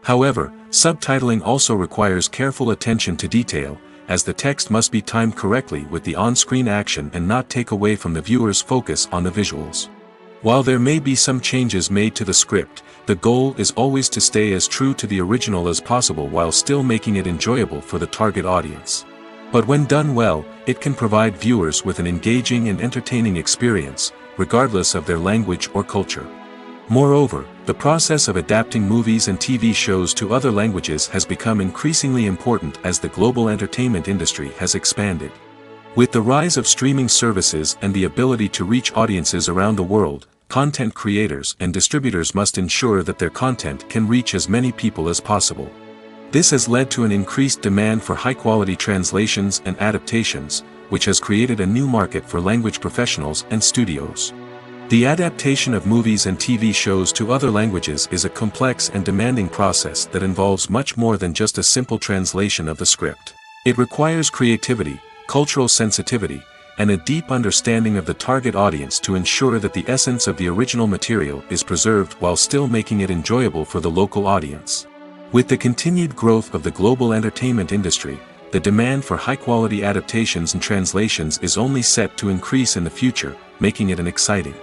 However, subtitling also requires careful attention to detail, as the text must be timed correctly with the on-screen action and not take away from the viewer's focus on the visuals. While there may be some changes made to the script, the goal is always to stay as true to the original as possible while still making it enjoyable for the target audience. But when done well, it can provide viewers with an engaging and entertaining experience, regardless of their language or culture. Moreover, the process of adapting movies and TV shows to other languages has become increasingly important as the global entertainment industry has expanded. With the rise of streaming services and the ability to reach audiences around the world, content creators and distributors must ensure that their content can reach as many people as possible. This has led to an increased demand for high-quality translations and adaptations, which has created a new market for language professionals and studios. The adaptation of movies and TV shows to other languages is a complex and demanding process that involves much more than just a simple translation of the script. It requires creativity, cultural sensitivity, and a deep understanding of the target audience to ensure that the essence of the original material is preserved while still making it enjoyable for the local audience. With the continued growth of the global entertainment industry, the demand for high-quality adaptations and translations is only set to increase in the future, making it an exciting.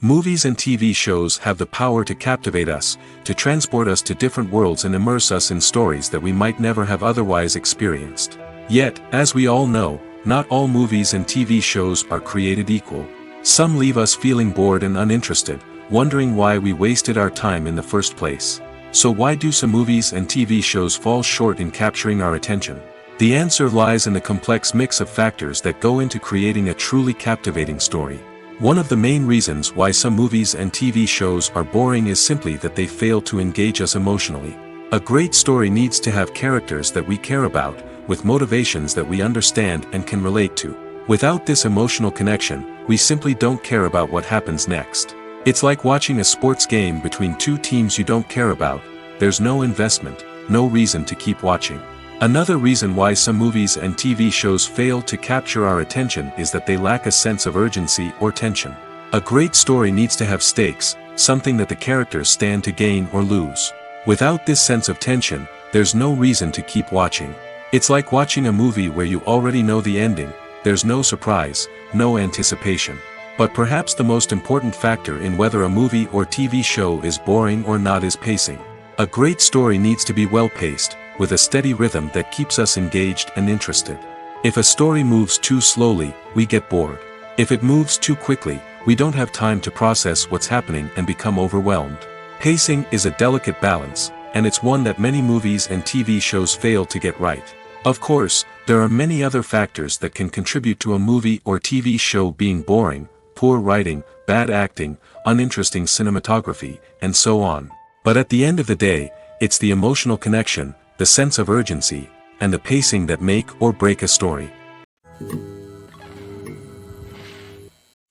Movies and TV shows have the power to captivate us, to transport us to different worlds and immerse us in stories that we might never have otherwise experienced. Yet, as we all know, Not all movies and TV shows are created equal. Some leave us feeling bored and uninterested, wondering why we wasted our time in the first place. So why do some movies and TV shows fall short in capturing our attention? The answer lies in the complex mix of factors that go into creating a truly captivating story. One of the main reasons why some movies and TV shows are boring is simply that they fail to engage us emotionally. A great story needs to have characters that we care about, with motivations that we understand and can relate to. Without this emotional connection, we simply don't care about what happens next. It's like watching a sports game between two teams you don't care about. There's no investment, no reason to keep watching. Another reason why some movies and TV shows fail to capture our attention is that they lack a sense of urgency or tension. A great story needs to have stakes, something that the characters stand to gain or lose. Without this sense of tension, there's no reason to keep watching. It's like watching a movie where you already know the ending. There's no surprise, no anticipation. But perhaps the most important factor in whether a movie or TV show is boring or not is pacing. A great story needs to be well-paced, with a steady rhythm that keeps us engaged and interested. If a story moves too slowly, we get bored. If it moves too quickly, we don't have time to process what's happening and become overwhelmed. Pacing is a delicate balance, and it's one that many movies and TV shows fail to get right. Of course, there are many other factors that can contribute to a movie or TV show being boring: poor writing, bad acting, uninteresting cinematography, and so on. But at the end of the day, it's the emotional connection, the sense of urgency, and the pacing that make or break a story.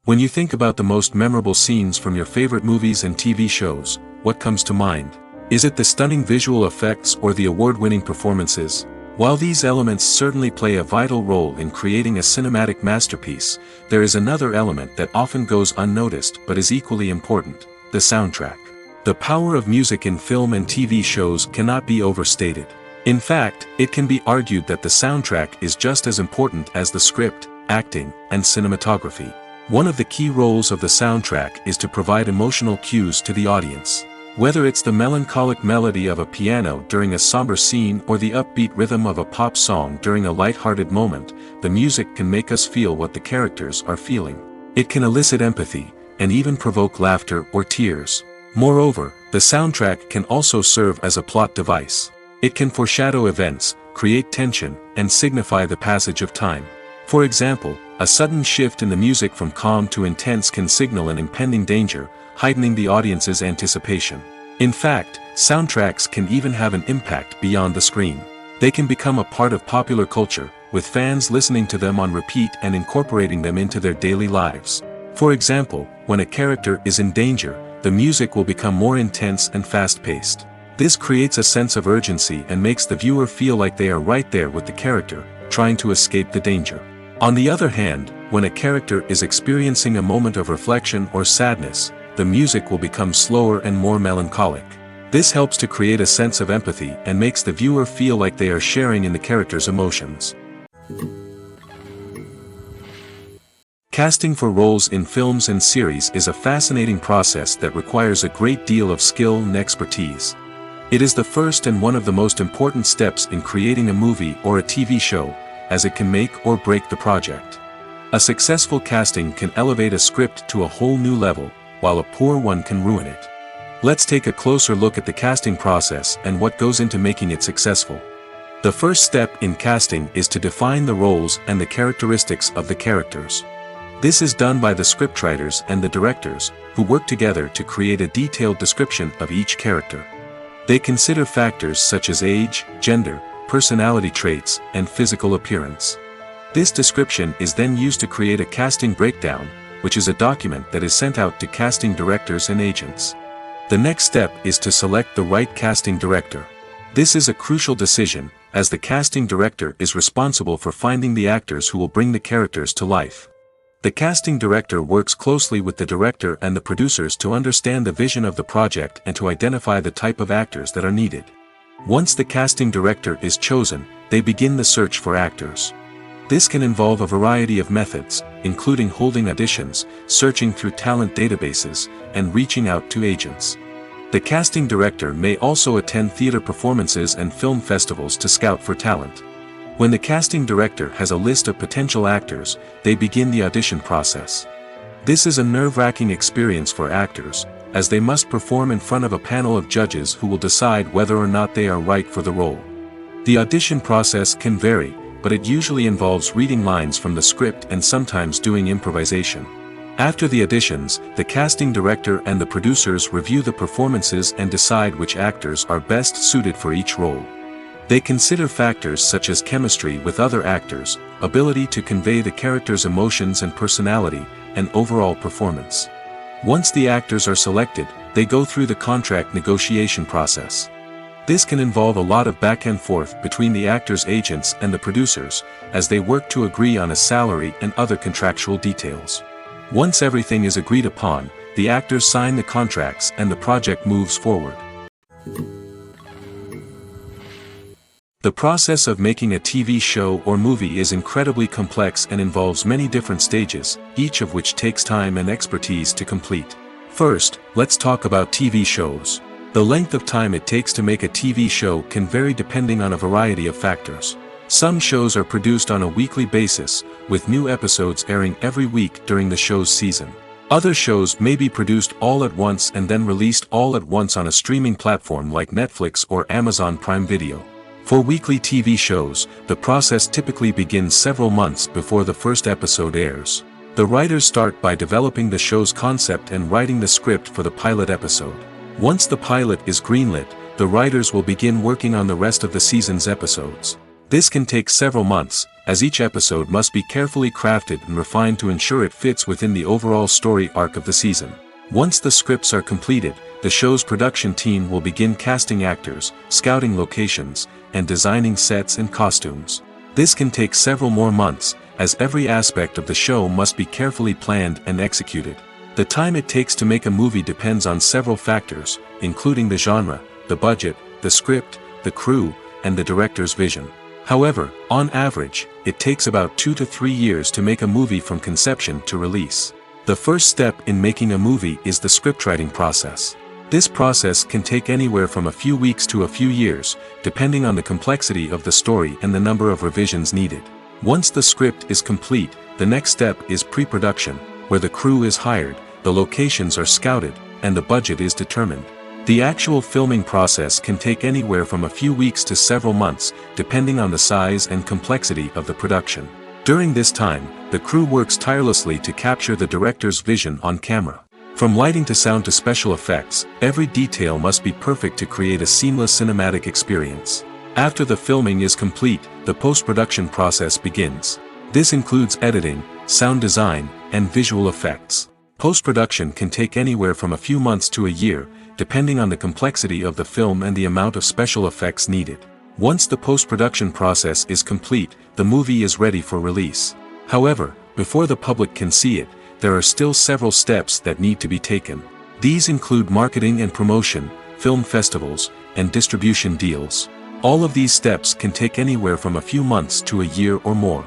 When you think about the most memorable scenes from your favorite movies and TV shows, what comes to mind? Is it the stunning visual effects or the award-winning performances? While these elements certainly play a vital role in creating a cinematic masterpiece, there is another element that often goes unnoticed but is equally important: the soundtrack. The power of music in film and TV shows cannot be overstated. In fact, it can be argued that the soundtrack is just as important as the script, acting, and cinematography. One of the key roles of the soundtrack is to provide emotional cues to the audience. Whether it's the melancholic melody of a piano during a somber scene or the upbeat rhythm of a pop song during a light-hearted moment, the music can make us feel what the characters are feeling. It can elicit empathy, and even provoke laughter or tears. Moreover, the soundtrack can also serve as a plot device. It can foreshadow events, create tension, and signify the passage of time. For example, a sudden shift in the music from calm to intense can signal an impending danger, heightening the audience's anticipation. In fact, soundtracks can even have an impact beyond the screen. They can become a part of popular culture, with fans listening to them on repeat and incorporating them into their daily lives. For example, when a character is in danger, the music will become more intense and fast-paced. This creates a sense of urgency and makes the viewer feel like they are right there with the character, trying to escape the danger. On the other hand, when a character is experiencing a moment of reflection or sadness, the music will become slower and more melancholic. This helps to create a sense of empathy and makes the viewer feel like they are sharing in the character's emotions. Casting for roles in films and series is a fascinating process that requires a great deal of skill and expertise. It is the first and one of the most important steps in creating a movie or a TV show, as it can make or break the project. A successful casting can elevate a script to a whole new level, while a poor one can ruin it. Let's take a closer look at the casting process and what goes into making it successful. The first step in casting is to define the roles and the characteristics of the characters. This is done by the scriptwriters and the directors, who work together to create a detailed description of each character. They consider factors such as age, gender, personality traits, and physical appearance. This description is then used to create a casting breakdown, which is a document that is sent out to casting directors and agents. The next step is to select the right casting director. This is a crucial decision, as the casting director is responsible for finding the actors who will bring the characters to life. The casting director works closely with the director and the producers to understand the vision of the project and to identify the type of actors that are needed. Once the casting director is chosen, they begin the search for actors. This can involve a variety of methods, including holding auditions, searching through talent databases, and reaching out to agents. The casting director may also attend theater performances and film festivals to scout for talent. When the casting director has a list of potential actors, they begin the audition process. This is a nerve-wracking experience for actors, as they must perform in front of a panel of judges who will decide whether or not they are right for the role. The audition process can vary, but it usually involves reading lines from the script and sometimes doing improvisation. After the auditions, the casting director and the producers review the performances and decide which actors are best suited for each role. They consider factors such as chemistry with other actors, ability to convey the character's emotions and personality, and overall performance. Once the actors are selected, they go through the contract negotiation process. This can involve a lot of back and forth between the actors' agents and the producers, as they work to agree on a salary and other contractual details. Once everything is agreed upon, the actors sign the contracts and the project moves forward. The process of making a TV show or movie is incredibly complex and involves many different stages, each of which takes time and expertise to complete. First, let's talk about TV shows. The length of time it takes to make a TV show can vary depending on a variety of factors. Some shows are produced on a weekly basis, with new episodes airing every week during the show's season. Other shows may be produced all at once and then released all at once on a streaming platform like Netflix or Amazon Prime Video. For weekly TV shows, the process typically begins several months before the first episode airs. The writers start by developing the show's concept and writing the script for the pilot episode. Once the pilot is greenlit, the writers will begin working on the rest of the season's episodes. This can take several months, as each episode must be carefully crafted and refined to ensure it fits within the overall story arc of the season. Once the scripts are completed, the show's production team will begin casting actors, scouting locations, and designing sets and costumes. This can take several more months, as every aspect of the show must be carefully planned and executed. The time it takes to make a movie depends on several factors, including the genre, the budget, the script, the crew, and the director's vision. However, on average, it takes about 2 to 3 years to make a movie from conception to release. The first step in making a movie is the scriptwriting process. This process can take anywhere from a few weeks to a few years, depending on the complexity of the story and the number of revisions needed. Once the script is complete, the next step is pre-production, where the crew is hired, the locations are scouted, and the budget is determined. The actual filming process can take anywhere from a few weeks to several months, depending on the size and complexity of the production. During this time, the crew works tirelessly to capture the director's vision on camera. From lighting to sound to special effects, every detail must be perfect to create a seamless cinematic experience. After the filming is complete, the post-production process begins. This includes editing, sound design, and visual effects. Post-production can take anywhere from a few months to a year, depending on the complexity of the film and the amount of special effects needed. Once the post-production process is complete, the movie is ready for release. However, before the public can see it, there are still several steps that need to be taken. These include marketing and promotion, film festivals, and distribution deals. All of these steps can take anywhere from a few months to a year or more.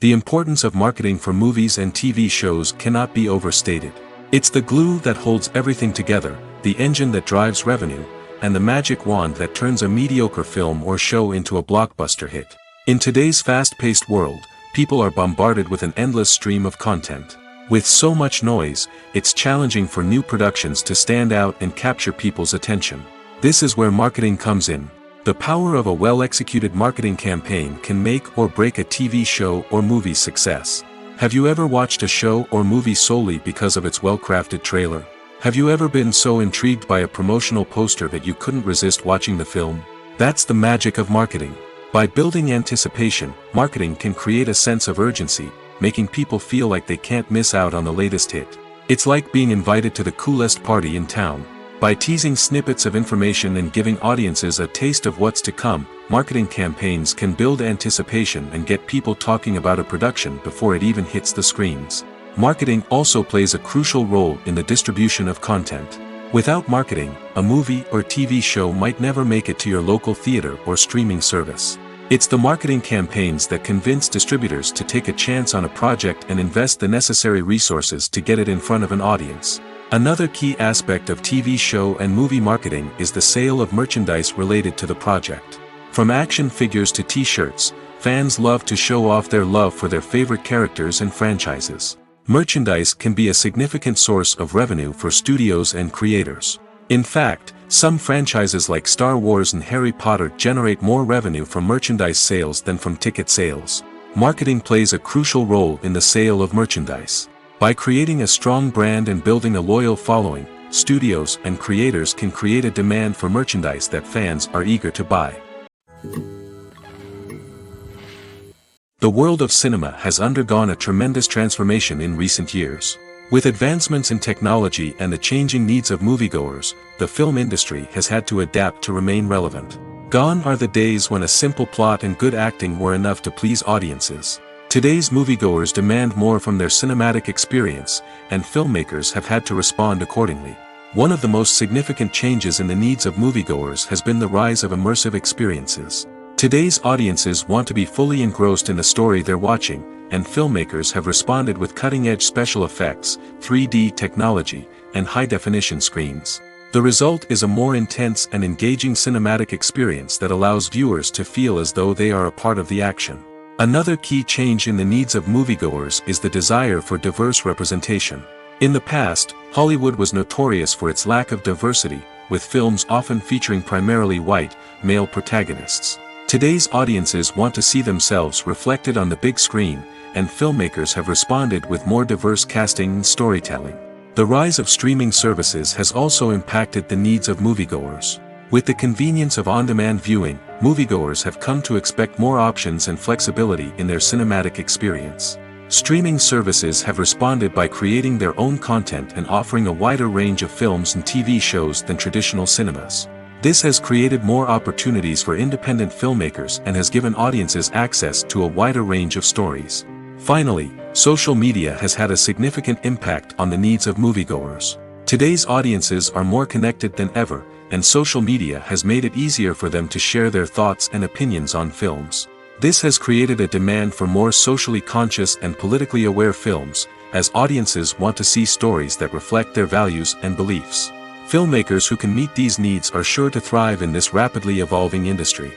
The importance of marketing for movies and TV shows cannot be overstated. It's the glue that holds everything together, the engine that drives revenue, and the magic wand that turns a mediocre film or show into a blockbuster hit. In today's fast-paced world, people are bombarded with an endless stream of content. With so much noise, it's challenging for new productions to stand out and capture people's attention. This is where marketing comes in. The power of a well-executed marketing campaign can make or break a TV show or movie's success. Have you ever watched a show or movie solely because of its well-crafted trailer? Have you ever been so intrigued by a promotional poster that you couldn't resist watching the film? That's the magic of marketing. By building anticipation, marketing can create a sense of urgency, making people feel like they can't miss out on the latest hit. It's like being invited to the coolest party in town. By teasing snippets of information and giving audiences a taste of what's to come, marketing campaigns can build anticipation and get people talking about a production before it even hits the screens. Marketing also plays a crucial role in the distribution of content. Without marketing, a movie or TV show might never make it to your local theater or streaming service. It's the marketing campaigns that convince distributors to take a chance on a project and invest the necessary resources to get it in front of an audience. Another key aspect of TV show and movie marketing is the sale of merchandise related to the project. From action figures to t-shirts, fans love to show off their love for their favorite characters and franchises. Merchandise can be a significant source of revenue for studios and creators. In fact, some franchises like Star Wars and Harry Potter generate more revenue from merchandise sales than from ticket sales. Marketing plays a crucial role in the sale of merchandise. By creating a strong brand and building a loyal following, studios and creators can create a demand for merchandise that fans are eager to buy. The world of cinema has undergone a tremendous transformation in recent years. With advancements in technology and the changing needs of moviegoers, the film industry has had to adapt to remain relevant. Gone are the days when a simple plot and good acting were enough to please audiences. Today's moviegoers demand more from their cinematic experience, and filmmakers have had to respond accordingly. One of the most significant changes in the needs of moviegoers has been the rise of immersive experiences. Today's audiences want to be fully engrossed in the story they're watching, and filmmakers have responded with cutting-edge special effects, 3D technology, and high-definition screens. The result is a more intense and engaging cinematic experience that allows viewers to feel as though they are a part of the action. Another key change in the needs of moviegoers is the desire for diverse representation. In the past, Hollywood was notorious for its lack of diversity, with films often featuring primarily white, male protagonists. Today's audiences want to see themselves reflected on the big screen, and filmmakers have responded with more diverse casting and storytelling. The rise of streaming services has also impacted the needs of moviegoers. With the convenience of on-demand viewing, moviegoers have come to expect more options and flexibility in their cinematic experience. Streaming services have responded by creating their own content and offering a wider range of films and TV shows than traditional cinemas. This has created more opportunities for independent filmmakers and has given audiences access to a wider range of stories. Finally, social media has had a significant impact on the needs of moviegoers. Today's audiences are more connected than ever, and social media has made it easier for them to share their thoughts and opinions on films. This has created a demand for more socially conscious and politically aware films, as audiences want to see stories that reflect their values and beliefs. Filmmakers who can meet these needs are sure to thrive in this rapidly evolving industry.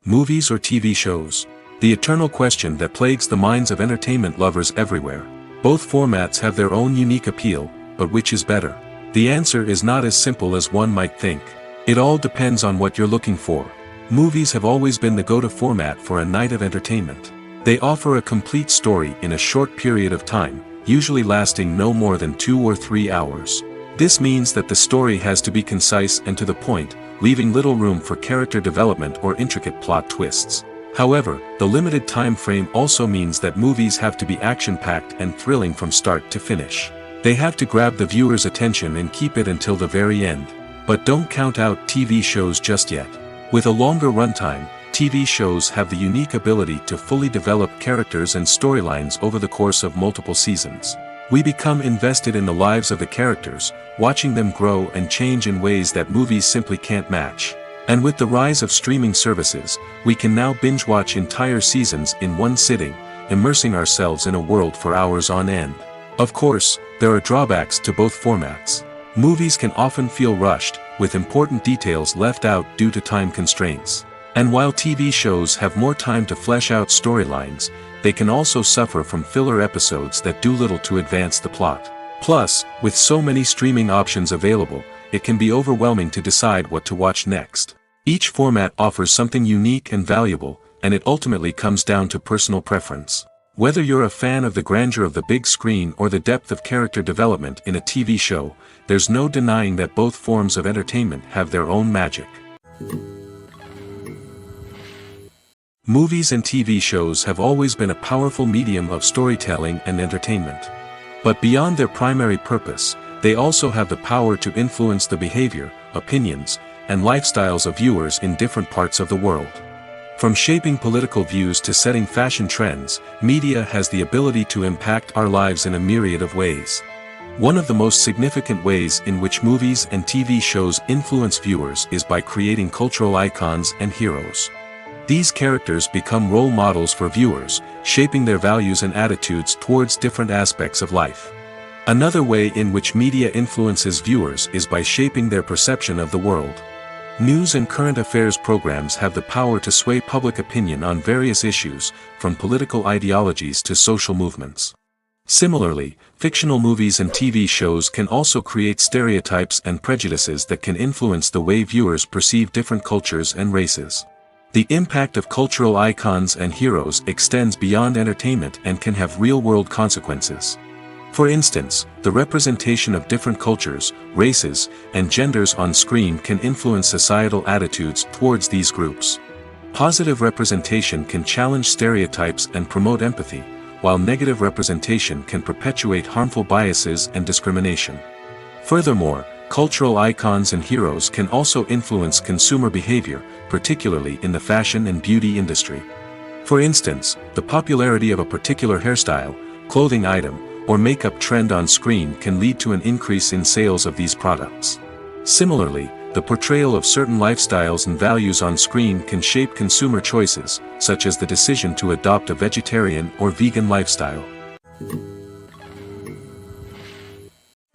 Movies or TV shows? The eternal question that plagues the minds of entertainment lovers everywhere. Both formats have their own unique appeal, but which is better? The answer is not as simple as one might think. It all depends on what you're looking for. Movies have always been the go-to format for a night of entertainment. They offer a complete story in a short period of time, usually lasting no more than 2 or 3 hours. This means that the story has to be concise and to the point, leaving little room for character development or intricate plot twists. However, the limited time frame also means that movies have to be action-packed and thrilling from start to finish. They have to grab the viewer's attention and keep it until the very end. But don't count out TV shows just yet. With a longer runtime, TV shows have the unique ability to fully develop characters and storylines over the course of multiple seasons. We become invested in the lives of the characters, watching them grow and change in ways that movies simply can't match. And with the rise of streaming services, we can now binge-watch entire seasons in one sitting, immersing ourselves in a world for hours on end. Of course, there are drawbacks to both formats. Movies can often feel rushed, with important details left out due to time constraints. And while TV shows have more time to flesh out storylines, they can also suffer from filler episodes that do little to advance the plot. Plus, with so many streaming options available, it can be overwhelming to decide what to watch next. Each format offers something unique and valuable, and it ultimately comes down to personal preference. Whether you're a fan of the grandeur of the big screen or the depth of character development in a TV show, there's no denying that both forms of entertainment have their own magic. Movies and TV shows have always been a powerful medium of storytelling and entertainment. But beyond their primary purpose, they also have the power to influence the behavior, opinions, and lifestyles of viewers in different parts of the world. From shaping political views to setting fashion trends, media has the ability to impact our lives in a myriad of ways. One of the most significant ways in which movies and TV shows influence viewers is by creating cultural icons and heroes. These characters become role models for viewers, shaping their values and attitudes towards different aspects of life. Another way in which media influences viewers is by shaping their perception of the world. News and current affairs programs have the power to sway public opinion on various issues, from political ideologies to social movements. Similarly, fictional movies and TV shows can also create stereotypes and prejudices that can influence the way viewers perceive different cultures and races. The impact of cultural icons and heroes extends beyond entertainment and can have real-world consequences. For instance, the representation of different cultures, races, and genders on screen can influence societal attitudes towards these groups. Positive representation can challenge stereotypes and promote empathy, while negative representation can perpetuate harmful biases and discrimination. Furthermore, cultural icons and heroes can also influence consumer behavior, particularly in the fashion and beauty industry. For instance, the popularity of a particular hairstyle, clothing item, or makeup trend on screen can lead to an increase in sales of these products. Similarly, the portrayal of certain lifestyles and values on screen can shape consumer choices, such as the decision to adopt a vegetarian or vegan lifestyle.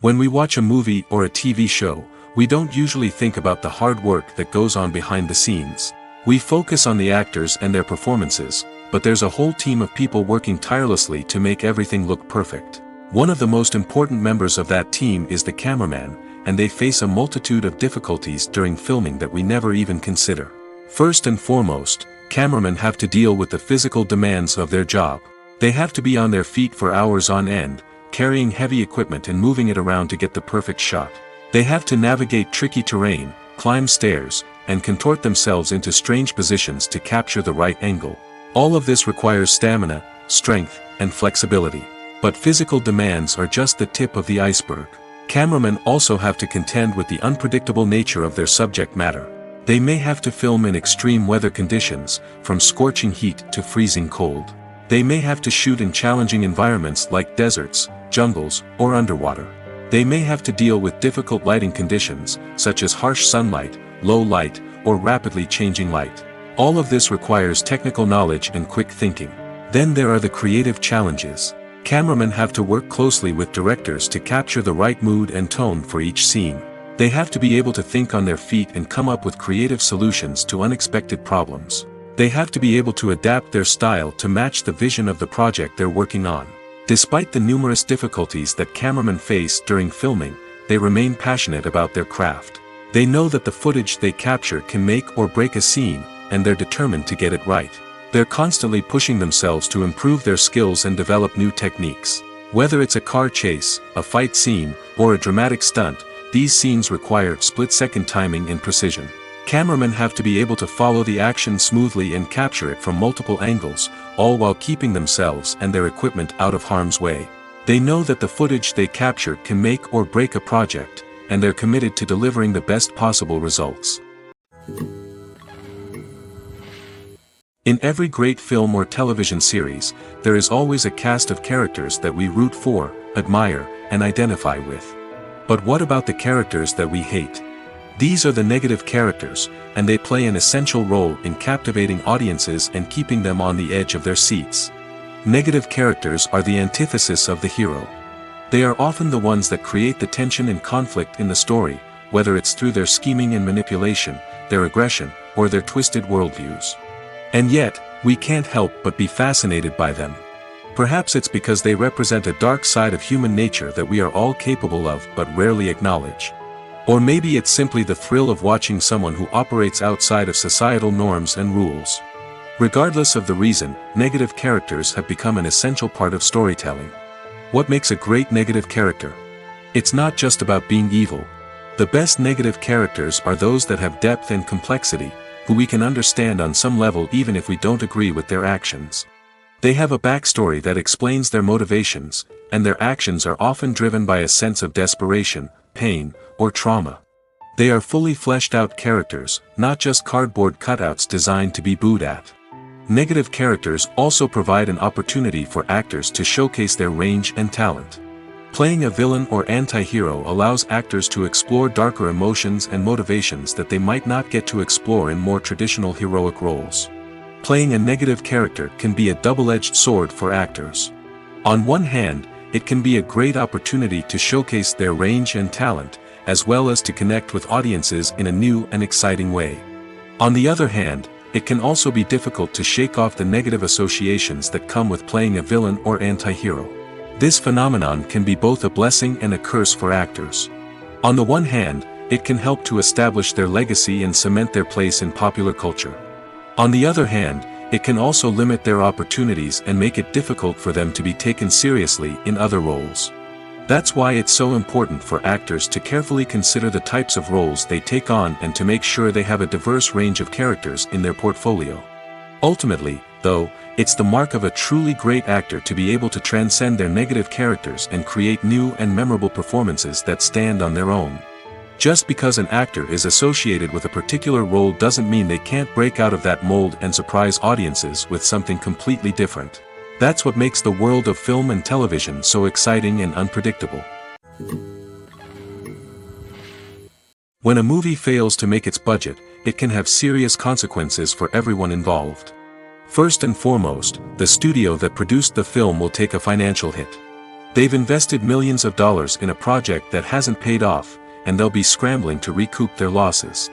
When we watch a movie or a TV show, we don't usually think about the hard work that goes on behind the scenes. We focus on the actors and their performances, but there's a whole team of people working tirelessly to make everything look perfect. One of the most important members of that team is the cameraman, and they face a multitude of difficulties during filming that we never even consider. First and foremost, cameramen have to deal with the physical demands of their job. They have to be on their feet for hours on end, carrying heavy equipment and moving it around to get the perfect shot. They have to navigate tricky terrain, climb stairs, and contort themselves into strange positions to capture the right angle. All of this requires stamina, strength, and flexibility. But physical demands are just the tip of the iceberg. Cameramen also have to contend with the unpredictable nature of their subject matter. They may have to film in extreme weather conditions, from scorching heat to freezing cold. They may have to shoot in challenging environments like deserts, jungles, or underwater. They may have to deal with difficult lighting conditions, such as harsh sunlight, low light, or rapidly changing light. All of this requires technical knowledge and quick thinking. Then there are the creative challenges. Cameramen have to work closely with directors to capture the right mood and tone for each scene. They have to be able to think on their feet and come up with creative solutions to unexpected problems. They have to be able to adapt their style to match the vision of the project they're working on. Despite the numerous difficulties that cameramen face during filming, they remain passionate about their craft. They know that the footage they capture can make or break a scene, and they're determined to get it right. They're constantly pushing themselves to improve their skills and develop new techniques. Whether it's a car chase, a fight scene, or a dramatic stunt, these scenes require split-second timing and precision. Cameramen have to be able to follow the action smoothly and capture it from multiple angles, all while keeping themselves and their equipment out of harm's way. They know that the footage they capture can make or break a project, and they're committed to delivering the best possible results. In every great film or television series, there is always a cast of characters that we root for, admire, and identify with. But what about the characters that we hate? These are the negative characters, and they play an essential role in captivating audiences and keeping them on the edge of their seats. Negative characters are the antithesis of the hero. They are often the ones that create the tension and conflict in the story, whether it's through their scheming and manipulation, their aggression, or their twisted worldviews. And yet, we can't help but be fascinated by them. Perhaps it's because they represent a dark side of human nature that we are all capable of but rarely acknowledge. Or maybe it's simply the thrill of watching someone who operates outside of societal norms and rules. Regardless of the reason, negative characters have become an essential part of storytelling. What makes a great negative character? It's not just about being evil. The best negative characters are those that have depth and complexity, who we can understand on some level even if we don't agree with their actions. They have a backstory that explains their motivations, and their actions are often driven by a sense of desperation, pain, or trauma. They are fully fleshed out characters, not just cardboard cutouts designed to be booed at. Negative characters also provide an opportunity for actors to showcase their range and talent. Playing a villain or anti-hero allows actors to explore darker emotions and motivations that they might not get to explore in more traditional heroic roles. Playing a negative character can be a double-edged sword for actors. On one hand, it can be a great opportunity to showcase their range and talent, as well as to connect with audiences in a new and exciting way. On the other hand, it can also be difficult to shake off the negative associations that come with playing a villain or anti-hero. This phenomenon can be both a blessing and a curse for actors. On the one hand, it can help to establish their legacy and cement their place in popular culture. On the other hand, it can also limit their opportunities and make it difficult for them to be taken seriously in other roles. That's why it's so important for actors to carefully consider the types of roles they take on and to make sure they have a diverse range of characters in their portfolio. Ultimately, though, it's the mark of a truly great actor to be able to transcend their negative characters and create new and memorable performances that stand on their own. Just because an actor is associated with a particular role doesn't mean they can't break out of that mold and surprise audiences with something completely different. That's what makes the world of film and television so exciting and unpredictable. When a movie fails to make its budget, it can have serious consequences for everyone involved. First and foremost, the studio that produced the film will take a financial hit. They've invested millions of dollars in a project that hasn't paid off, and they'll be scrambling to recoup their losses.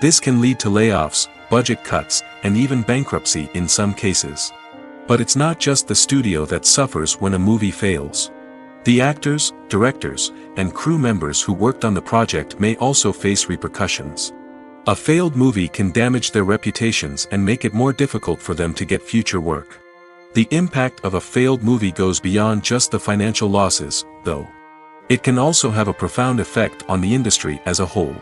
This can lead to layoffs, budget cuts, and even bankruptcy in some cases. But it's not just the studio that suffers when a movie fails. The actors, directors, and crew members who worked on the project may also face repercussions. A failed movie can damage their reputations and make it more difficult for them to get future work. The impact of a failed movie goes beyond just the financial losses, though. It can also have a profound effect on the industry as a whole.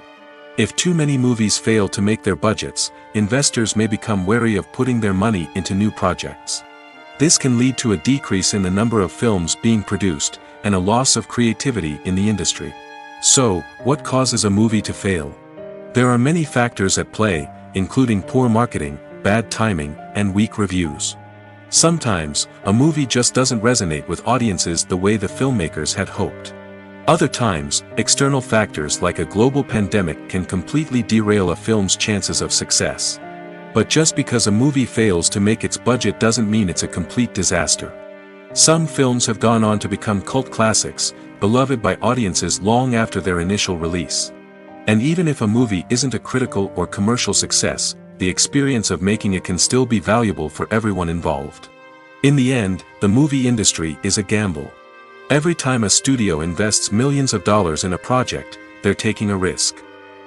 If too many movies fail to make their budgets, investors may become wary of putting their money into new projects. This can lead to a decrease in the number of films being produced, and a loss of creativity in the industry. So, what causes a movie to fail? There are many factors at play, including poor marketing, bad timing, and weak reviews. Sometimes, a movie just doesn't resonate with audiences the way the filmmakers had hoped. Other times, external factors like a global pandemic can completely derail a film's chances of success. But just because a movie fails to make its budget doesn't mean it's a complete disaster. Some films have gone on to become cult classics, beloved by audiences long after their initial release. And even if a movie isn't a critical or commercial success, the experience of making it can still be valuable for everyone involved. In the end, the movie industry is a gamble. Every time a studio invests millions of dollars in a project, they're taking a risk.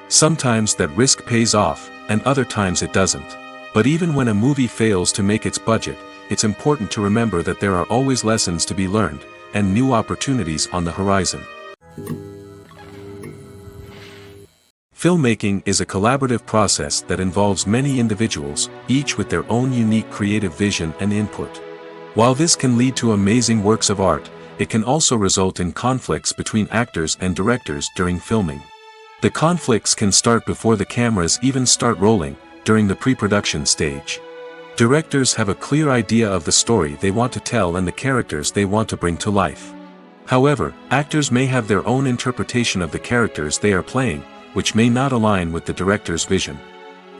Sometimes that risk pays off, and other times it doesn't. But even when a movie fails to make its budget, it's important to remember that there are always lessons to be learned, and new opportunities on the horizon. Filmmaking is a collaborative process that involves many individuals, each with their own unique creative vision and input. While this can lead to amazing works of art, it can also result in conflicts between actors and directors during filming. The conflicts can start before the cameras even start rolling, during the pre-production stage. Directors have a clear idea of the story they want to tell and the characters they want to bring to life. However, actors may have their own interpretation of the characters they are playing, which may not align with the director's vision.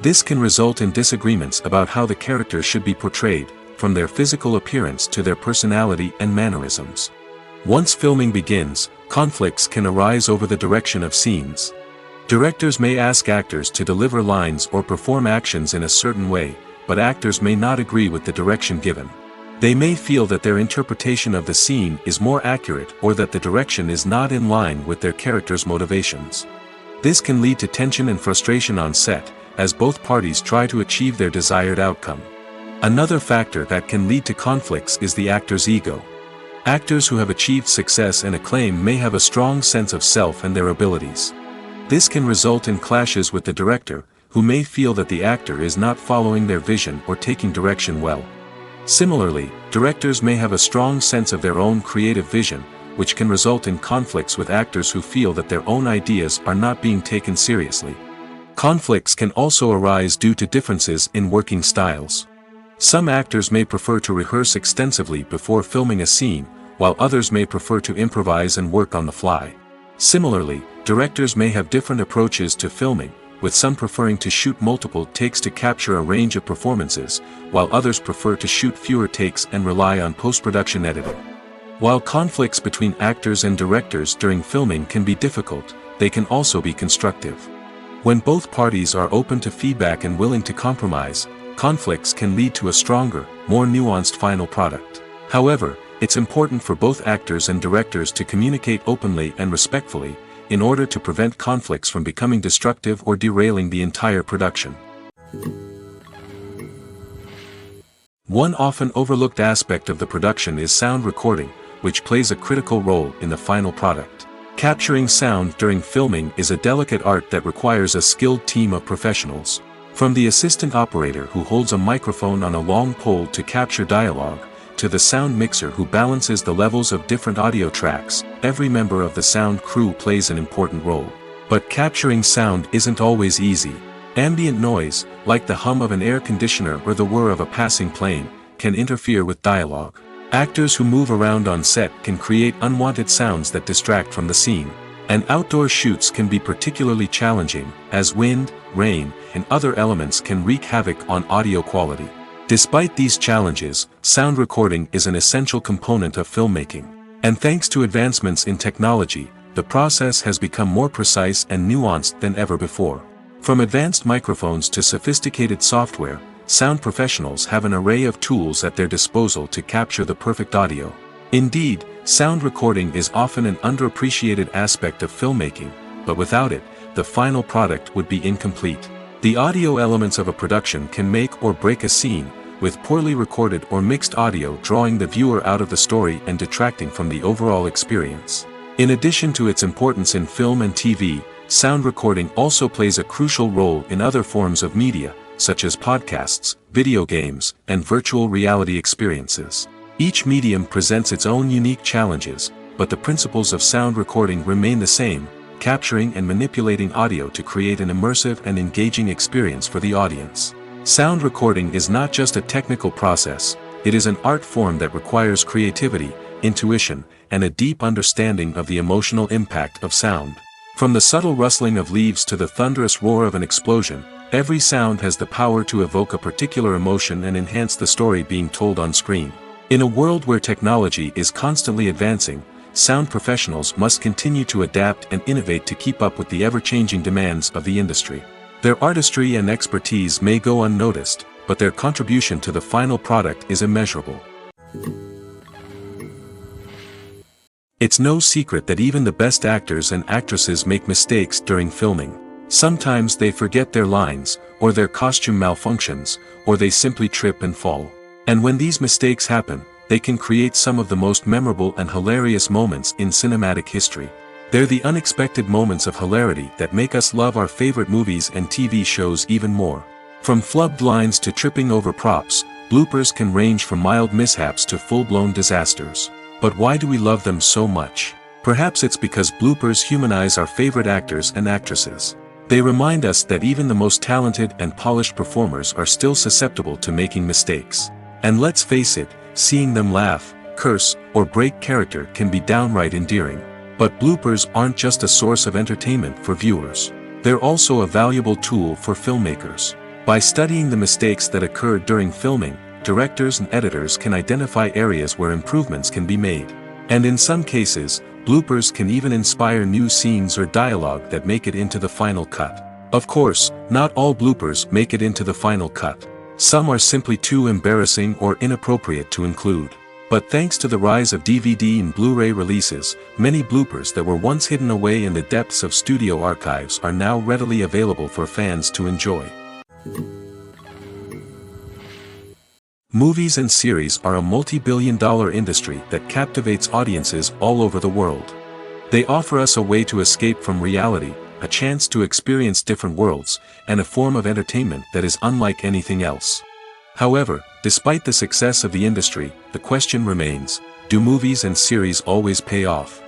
This can result in disagreements about how the characters should be portrayed, from their physical appearance to their personality and mannerisms. Once filming begins, conflicts can arise over the direction of scenes. Directors may ask actors to deliver lines or perform actions in a certain way, but actors may not agree with the direction given. They may feel that their interpretation of the scene is more accurate or that the direction is not in line with their character's motivations. This can lead to tension and frustration on set, as both parties try to achieve their desired outcome. Another factor that can lead to conflicts is the actor's ego. Actors who have achieved success and acclaim may have a strong sense of self and their abilities. This can result in clashes with the director, who may feel that the actor is not following their vision or taking direction well. Similarly, directors may have a strong sense of their own creative vision, which can result in conflicts with actors who feel that their own ideas are not being taken seriously. Conflicts can also arise due to differences in working styles. Some actors may prefer to rehearse extensively before filming a scene, while others may prefer to improvise and work on the fly. Similarly, directors may have different approaches to filming, with some preferring to shoot multiple takes to capture a range of performances, while others prefer to shoot fewer takes and rely on post-production editing. While conflicts between actors and directors during filming can be difficult, they can also be constructive. When both parties are open to feedback and willing to compromise, conflicts can lead to a stronger, more nuanced final product. However, it's important for both actors and directors to communicate openly and respectfully, in order to prevent conflicts from becoming destructive or derailing the entire production. One often overlooked aspect of the production is sound recording, which plays a critical role in the final product. Capturing sound during filming is a delicate art that requires a skilled team of professionals. From the assistant operator who holds a microphone on a long pole to capture dialogue, to the sound mixer who balances the levels of different audio tracks, every member of the sound crew plays an important role. But capturing sound isn't always easy. Ambient noise, like the hum of an air conditioner or the whir of a passing plane, can interfere with dialogue. Actors who move around on set can create unwanted sounds that distract from the scene. And outdoor shoots can be particularly challenging, as wind, rain, and other elements can wreak havoc on audio quality. Despite these challenges, sound recording is an essential component of filmmaking. And thanks to advancements in technology, the process has become more precise and nuanced than ever before. From advanced microphones to sophisticated software, sound professionals have an array of tools at their disposal to capture the perfect audio. Indeed, sound recording is often an underappreciated aspect of filmmaking, but without it, the final product would be incomplete. The audio elements of a production can make or break a scene, with poorly recorded or mixed audio drawing the viewer out of the story and detracting from the overall experience. In addition to its importance in film and TV, sound recording also plays a crucial role in other forms of media, such as podcasts, video games, and virtual reality experiences. Each medium presents its own unique challenges, but the principles of sound recording remain the same: capturing and manipulating audio to create an immersive and engaging experience for the audience. Sound recording is not just a technical process, it is an art form that requires creativity, intuition, and a deep understanding of the emotional impact of sound. From the subtle rustling of leaves to the thunderous roar of an explosion, every sound has the power to evoke a particular emotion and enhance the story being told on screen. In a world where technology is constantly advancing, sound professionals must continue to adapt and innovate to keep up with the ever-changing demands of the industry. Their artistry and expertise may go unnoticed, but their contribution to the final product is immeasurable. It's no secret that even the best actors and actresses make mistakes during filming. Sometimes they forget their lines, or their costume malfunctions, or they simply trip and fall. And when these mistakes happen, they can create some of the most memorable and hilarious moments in cinematic history. They're the unexpected moments of hilarity that make us love our favorite movies and TV shows even more. From flubbed lines to tripping over props, bloopers can range from mild mishaps to full-blown disasters. But why do we love them so much? Perhaps it's because bloopers humanize our favorite actors and actresses. They remind us that even the most talented and polished performers are still susceptible to making mistakes. And let's face it, seeing them laugh, curse, or break character can be downright endearing. But bloopers aren't just a source of entertainment for viewers. They're also a valuable tool for filmmakers. By studying the mistakes that occur during filming, directors and editors can identify areas where improvements can be made. And in some cases, bloopers can even inspire new scenes or dialogue that make it into the final cut. Of course, not all bloopers make it into the final cut. Some are simply too embarrassing or inappropriate to include. But thanks to the rise of DVD and Blu-ray releases, many bloopers that were once hidden away in the depths of studio archives are now readily available for fans to enjoy. Movies and series are a multi-billion-dollar industry that captivates audiences all over the world. They offer us a way to escape from reality, a chance to experience different worlds, and a form of entertainment that is unlike anything else. However, despite the success of the industry, the question remains: do movies and series always pay off?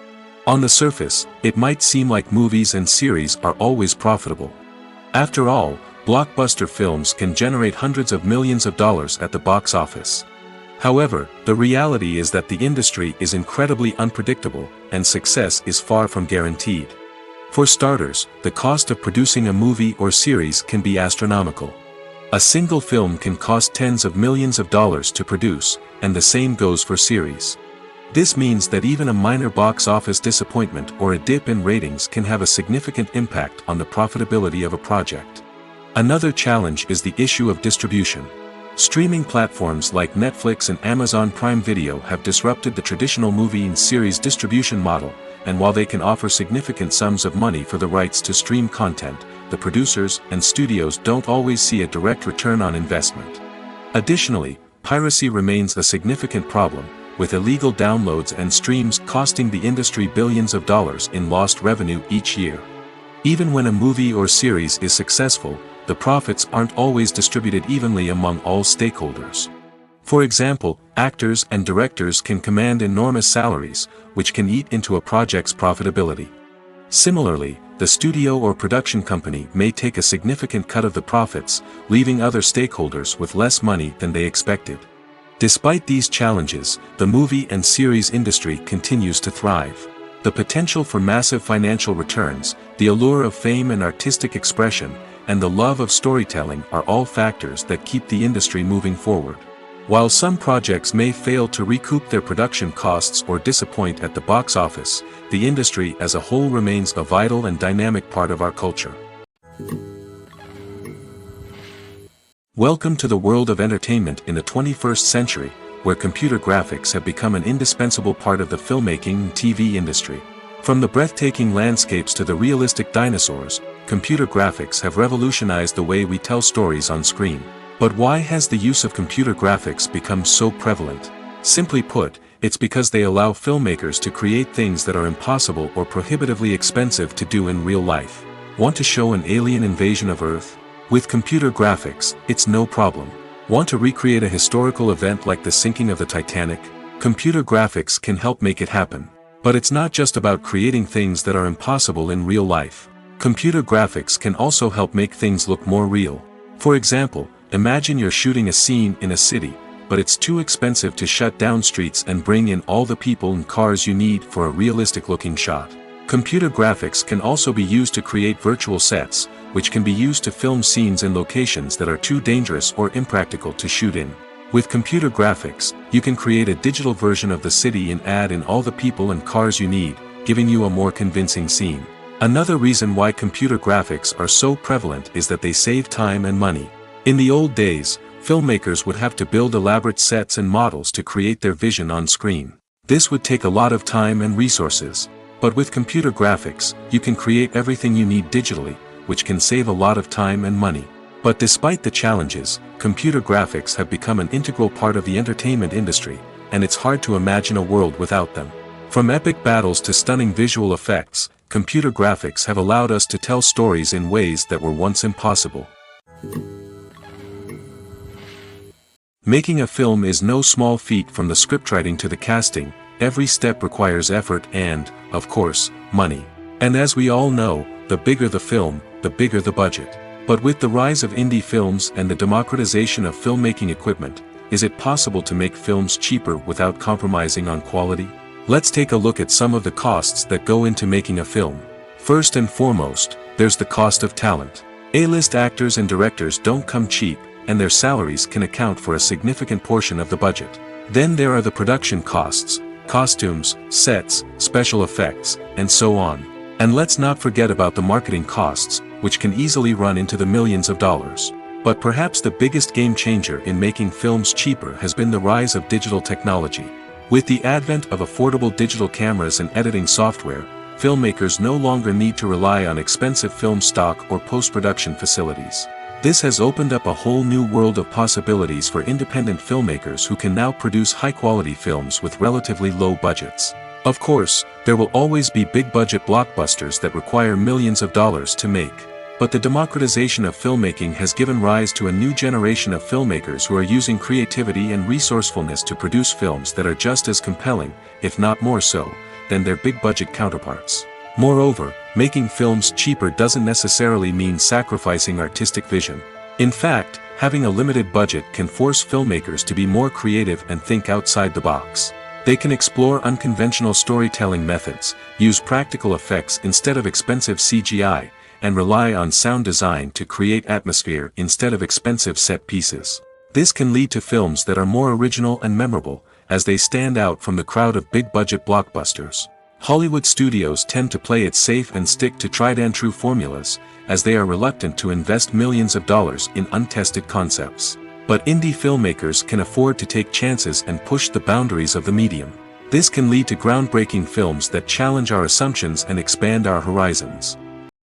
On the surface, it might seem like movies and series are always profitable. After all, blockbuster films can generate hundreds of millions of dollars at the box office. However, the reality is that the industry is incredibly unpredictable, and success is far from guaranteed. For starters, the cost of producing a movie or series can be astronomical. A single film can cost tens of millions of dollars to produce, and the same goes for series. This means that even a minor box office disappointment or a dip in ratings can have a significant impact on the profitability of a project. Another challenge is the issue of distribution. Streaming platforms like Netflix and Amazon Prime Video have disrupted the traditional movie and series distribution model, and while they can offer significant sums of money for the rights to stream content, the producers and studios don't always see a direct return on investment. Additionally, piracy remains a significant problem, with illegal downloads and streams costing the industry billions of dollars in lost revenue each year. Even when a movie or series is successful, the profits aren't always distributed evenly among all stakeholders. For example, actors and directors can command enormous salaries, which can eat into a project's profitability. Similarly, the studio or production company may take a significant cut of the profits, leaving other stakeholders with less money than they expected. Despite these challenges, the movie and series industry continues to thrive. The potential for massive financial returns, the allure of fame and artistic expression, and the love of storytelling are all factors that keep the industry moving forward. While some projects may fail to recoup their production costs or disappoint at the box office, the industry as a whole remains a vital and dynamic part of our culture. Welcome to the world of entertainment in the 21st century, where computer graphics have become an indispensable part of the filmmaking and TV industry. From the breathtaking landscapes to the realistic dinosaurs, computer graphics have revolutionized the way we tell stories on screen. But why has the use of computer graphics become so prevalent? Simply put, it's because they allow filmmakers to create things that are impossible or prohibitively expensive to do in real life. Want to show an alien invasion of Earth? With computer graphics, it's no problem. Want to recreate a historical event like the sinking of the Titanic? Computer graphics can help make it happen. But it's not just about creating things that are impossible in real life. Computer graphics can also help make things look more real. For example, imagine you're shooting a scene in a city, but it's too expensive to shut down streets and bring in all the people and cars you need for a realistic-looking shot. Computer graphics can also be used to create virtual sets, which can be used to film scenes in locations that are too dangerous or impractical to shoot in. With computer graphics, you can create a digital version of the city and add in all the people and cars you need, giving you a more convincing scene. Another reason why computer graphics are so prevalent is that they save time and money. In the old days, filmmakers would have to build elaborate sets and models to create their vision on screen. This would take a lot of time and resources. But with computer graphics, you can create everything you need digitally, which can save a lot of time and money. But despite the challenges, computer graphics have become an integral part of the entertainment industry, and it's hard to imagine a world without them. From epic battles to stunning visual effects, computer graphics have allowed us to tell stories in ways that were once impossible. Making a film is no small feat. From the scriptwriting to the casting, every step requires effort and, of course, money. And as we all know, the bigger the film, the bigger the budget. But with the rise of indie films and the democratization of filmmaking equipment, is it possible to make films cheaper without compromising on quality? Let's take a look at some of the costs that go into making a film. First and foremost, there's the cost of talent. A-list actors and directors don't come cheap, and their salaries can account for a significant portion of the budget. Then there are the production costs, costumes, sets, special effects, and so on. And let's not forget about the marketing costs, which can easily run into the millions of dollars. But perhaps the biggest game changer in making films cheaper has been the rise of digital technology. With the advent of affordable digital cameras and editing software, filmmakers no longer need to rely on expensive film stock or post-production facilities. This has opened up a whole new world of possibilities for independent filmmakers who can now produce high-quality films with relatively low budgets. Of course, there will always be big-budget blockbusters that require millions of dollars to make. But the democratization of filmmaking has given rise to a new generation of filmmakers who are using creativity and resourcefulness to produce films that are just as compelling, if not more so, than their big-budget counterparts. Moreover, making films cheaper doesn't necessarily mean sacrificing artistic vision. In fact, having a limited budget can force filmmakers to be more creative and think outside the box. They can explore unconventional storytelling methods, use practical effects instead of expensive CGI, and rely on sound design to create atmosphere instead of expensive set pieces. This can lead to films that are more original and memorable, as they stand out from the crowd of big-budget blockbusters. Hollywood studios tend to play it safe and stick to tried-and-true formulas, as they are reluctant to invest millions of dollars in untested concepts. But indie filmmakers can afford to take chances and push the boundaries of the medium. This can lead to groundbreaking films that challenge our assumptions and expand our horizons.